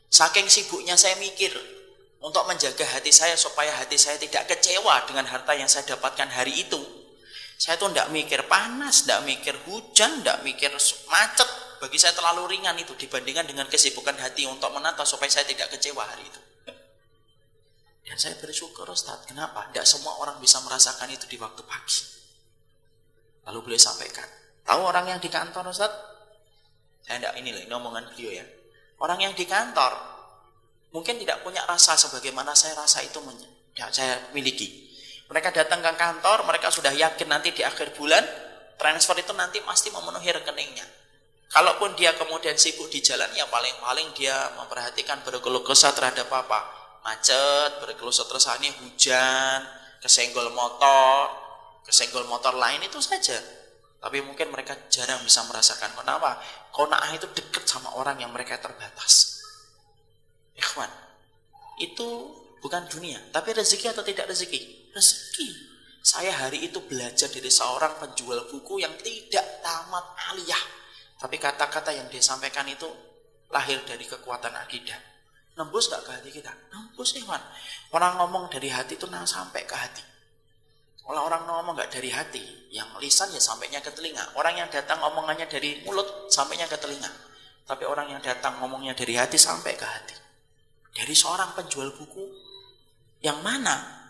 Saking sibuknya saya mikir untuk menjaga hati saya supaya hati saya tidak kecewa dengan harta yang saya dapatkan hari itu. Saya tuh tidak mikir panas, tidak mikir hujan, tidak mikir macet. Bagi saya terlalu ringan itu dibandingkan dengan kesibukan hati untuk menata supaya saya tidak kecewa hari itu. Dan saya bersyukur, Ustaz. Kenapa? Tidak semua orang bisa merasakan itu di waktu pagi. Lalu beliau sampaikan, tahu orang yang di kantor, Ustaz? Saya tidak ini omongan beliau ya. Orang yang di kantor mungkin tidak punya rasa sebagaimana saya rasa itu saya miliki. Mereka datang ke kantor, mereka sudah yakin nanti di akhir bulan transfer itu nanti pasti memenuhi rekeningnya. Kalaupun dia kemudian sibuk di jalan, ya paling-paling dia memperhatikan berkeluh kesah terhadap apa? Macet, berkeluh kesah ini hujan, kesenggol motor lain itu saja. Tapi mungkin mereka jarang bisa merasakan. Kenapa? Qanaah itu dekat sama orang yang mereka terbatas. Ikhwan, itu bukan dunia, tapi rezeki atau tidak rezeki? Rezeki. Saya hari itu belajar dari seorang penjual buku yang tidak tamat aliyah. Tapi kata-kata yang dia sampaikan itu lahir dari kekuatan akidah. Nembus gak ke hati kita? Nembus, ikhwan. Orang ngomong dari hati itu sampai ke hati. Kalau orang ngomong gak dari hati, yang lisan ya sampainya ke telinga. Orang yang datang ngomongannya dari mulut, sampainya ke telinga. Tapi orang yang datang ngomongnya dari hati, sampai ke hati. Dari seorang penjual buku, yang mana?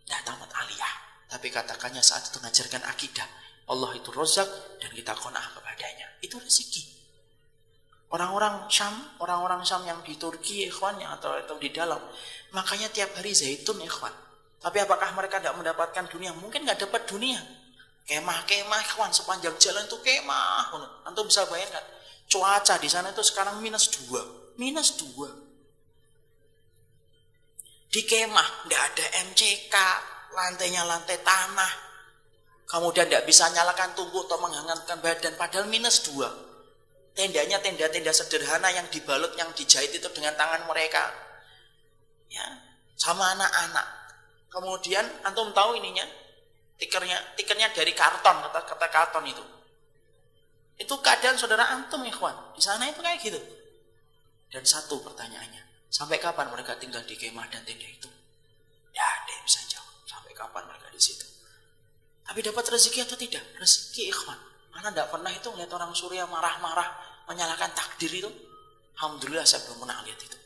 Tidak tamat aliyah. Tapi katakannya saat itu mengajarkan akidah. Allah itu rozak dan kita qanaah kepadanya. Itu rezeki. Orang-orang Syam yang di Turki, ikhwan, atau di dalam, makanya tiap hari zaitun, ikhwan. Tapi apakah mereka tidak mendapatkan dunia? Mungkin nggak dapat dunia. Kemah-kemah, ikhwan, sepanjang jalan itu kemah. Antum bisa bayangkan, cuaca di sana itu sekarang -2. -2. Di kemah, tidak ada MCK, lantainya lantai tanah. Kemudian tidak bisa nyalakan tungku atau menghangatkan badan, padahal -2. Tendanya tenda-tenda sederhana yang dibalut, yang dijahit itu dengan tangan mereka. Ya, sama anak-anak. Kemudian antum tahu ininya, tikernya dari karton, kata karton itu. Itu keadaan saudara antum, ikhwan. Di sana itu kayak gitu. Dan satu pertanyaannya, Sampai kapan mereka tinggal di kemah dan tenda itu? Ya, ada yang bisa jawab. Sampai kapan mereka di situ? Tapi dapat rezeki atau tidak? Rezeki, ikhwan. Mana tidak pernah itu melihat orang Suriah marah-marah menyalahkan takdir itu? Alhamdulillah saya belum pernah lihat itu.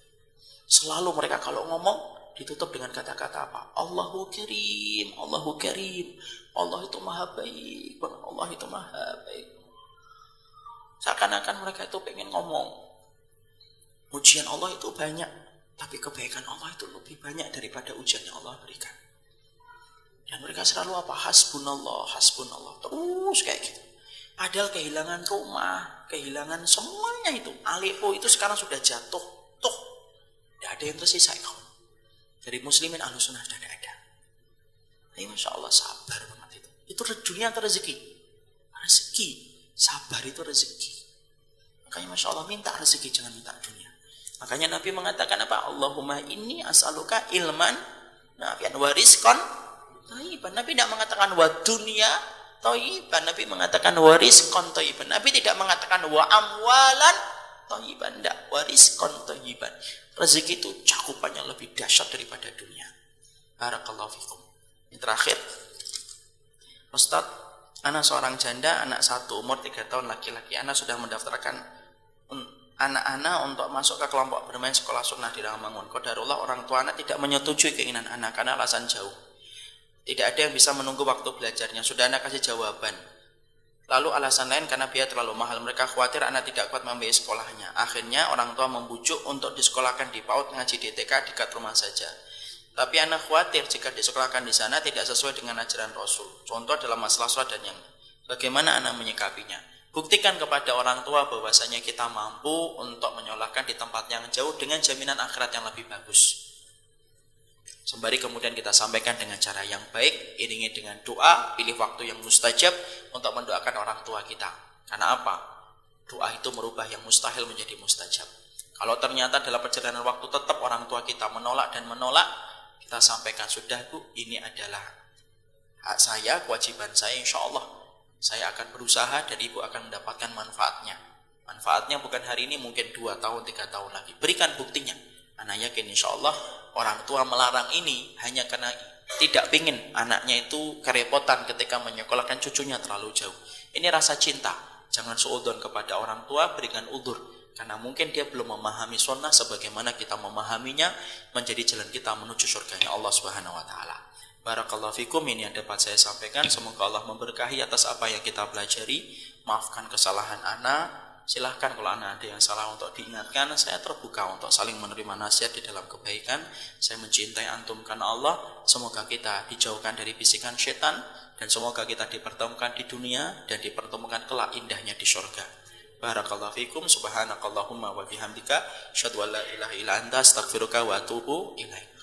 Selalu mereka kalau ngomong ditutup dengan kata-kata apa? Allahu Karim, Allahu Karim. Allah itu maha baik, Allah itu maha baik. Seakan-akan mereka itu pengen ngomong, ujian Allah itu banyak, tapi kebaikan Allah itu lebih banyak daripada ujian yang Allah berikan. Dan mereka selalu apa? Hasbunallah, hasbunallah. Terus kayak gitu. Padahal kehilangan rumah, kehilangan semuanya itu. Aleppo itu sekarang sudah jatuh. Tuh, tidak ada yang tersisa. Dari muslimin Ahlus Sunnah sudah tidak ada. Tapi Masya Allah sabar banget itu. Itu dunia atau rezeki? Rezeki. Sabar itu rezeki. Makanya Masya Allah minta rezeki, jangan minta dunia. Makanya Nabi mengatakan apa? Allahumma inni as'aluka ilman nafi'an wa rizqan thayyiban. Nabi tidak mengatakan wa dunya thayyiban. Nabi mengatakan wa rizqan thayyiban. Nabi tidak mengatakan wa amwalan thayyiban. Tidak, wa rizqan thayyiban. Rezeki itu cakupannya lebih dahsyat daripada dunia. Barakallahu fikum. Yang terakhir, Ustaz, anak seorang janda, anak satu, umur 3 tahun laki-laki. Anak sudah mendaftarkan anak-anak untuk masuk ke kelompok bermain sekolah sunnah di Rawamangun. Qadarullah orang tua anak tidak menyetujui keinginan anak karena alasan jauh. Tidak ada yang bisa menunggu waktu belajarnya. Sudah anak kasih jawaban. Lalu alasan lain karena biaya terlalu mahal. Mereka khawatir anak tidak kuat membiayai sekolahnya. Akhirnya orang tua membujuk untuk disekolahkan di PAUD ngaji di TK dekat rumah saja. Tapi anak khawatir jika disekolahkan di sana tidak sesuai dengan ajaran Rasul. Contoh dalam masalah sholat dan yang bagaimana anak menyikapinya. Buktikan kepada orang tua bahwasanya kita mampu untuk menyekolahkan di tempat yang jauh dengan jaminan akhirat yang lebih bagus. Sembari kemudian kita sampaikan dengan cara yang baik, iringi dengan doa, pilih waktu yang mustajab untuk mendoakan orang tua kita. Karena apa? Doa itu merubah yang mustahil menjadi mustajab. Kalau ternyata dalam perjalanan waktu tetap orang tua kita menolak dan menolak, kita sampaikan, sudah Bu, ini adalah hak saya, kewajiban saya, insya Allah saya akan berusaha dan ibu akan mendapatkan manfaatnya. Manfaatnya bukan hari ini, mungkin 2 tahun, 3 tahun lagi. Berikan buktinya. Anak yakin insya Allah orang tua melarang ini hanya karena tidak ingin anaknya itu kerepotan ketika menyekolahkan cucunya terlalu jauh. Ini rasa cinta. Jangan suudzon kepada orang tua, berikan udzur. Karena mungkin dia belum memahami sunnah sebagaimana kita memahaminya, menjadi jalan kita menuju surganya Allah Subhanahu wa taala. Barakallahu fikum, ini yang dapat saya sampaikan. Semoga Allah memberkahi atas apa yang kita pelajari. Maafkan kesalahan anak. Silahkan kalau anak ada yang salah untuk diingatkan. Saya terbuka untuk saling menerima nasihat di dalam kebaikan. Saya mencintai antum karena Allah. Semoga kita dijauhkan dari bisikan syaitan. Dan semoga kita dipertemukan di dunia dan dipertemukan kelak indahnya di surga. Barakallahu fikum. Subhanakallahumma wa bihamdika asyhadu an la ilaha illa anta astaghfiruka wa atubu ilaik.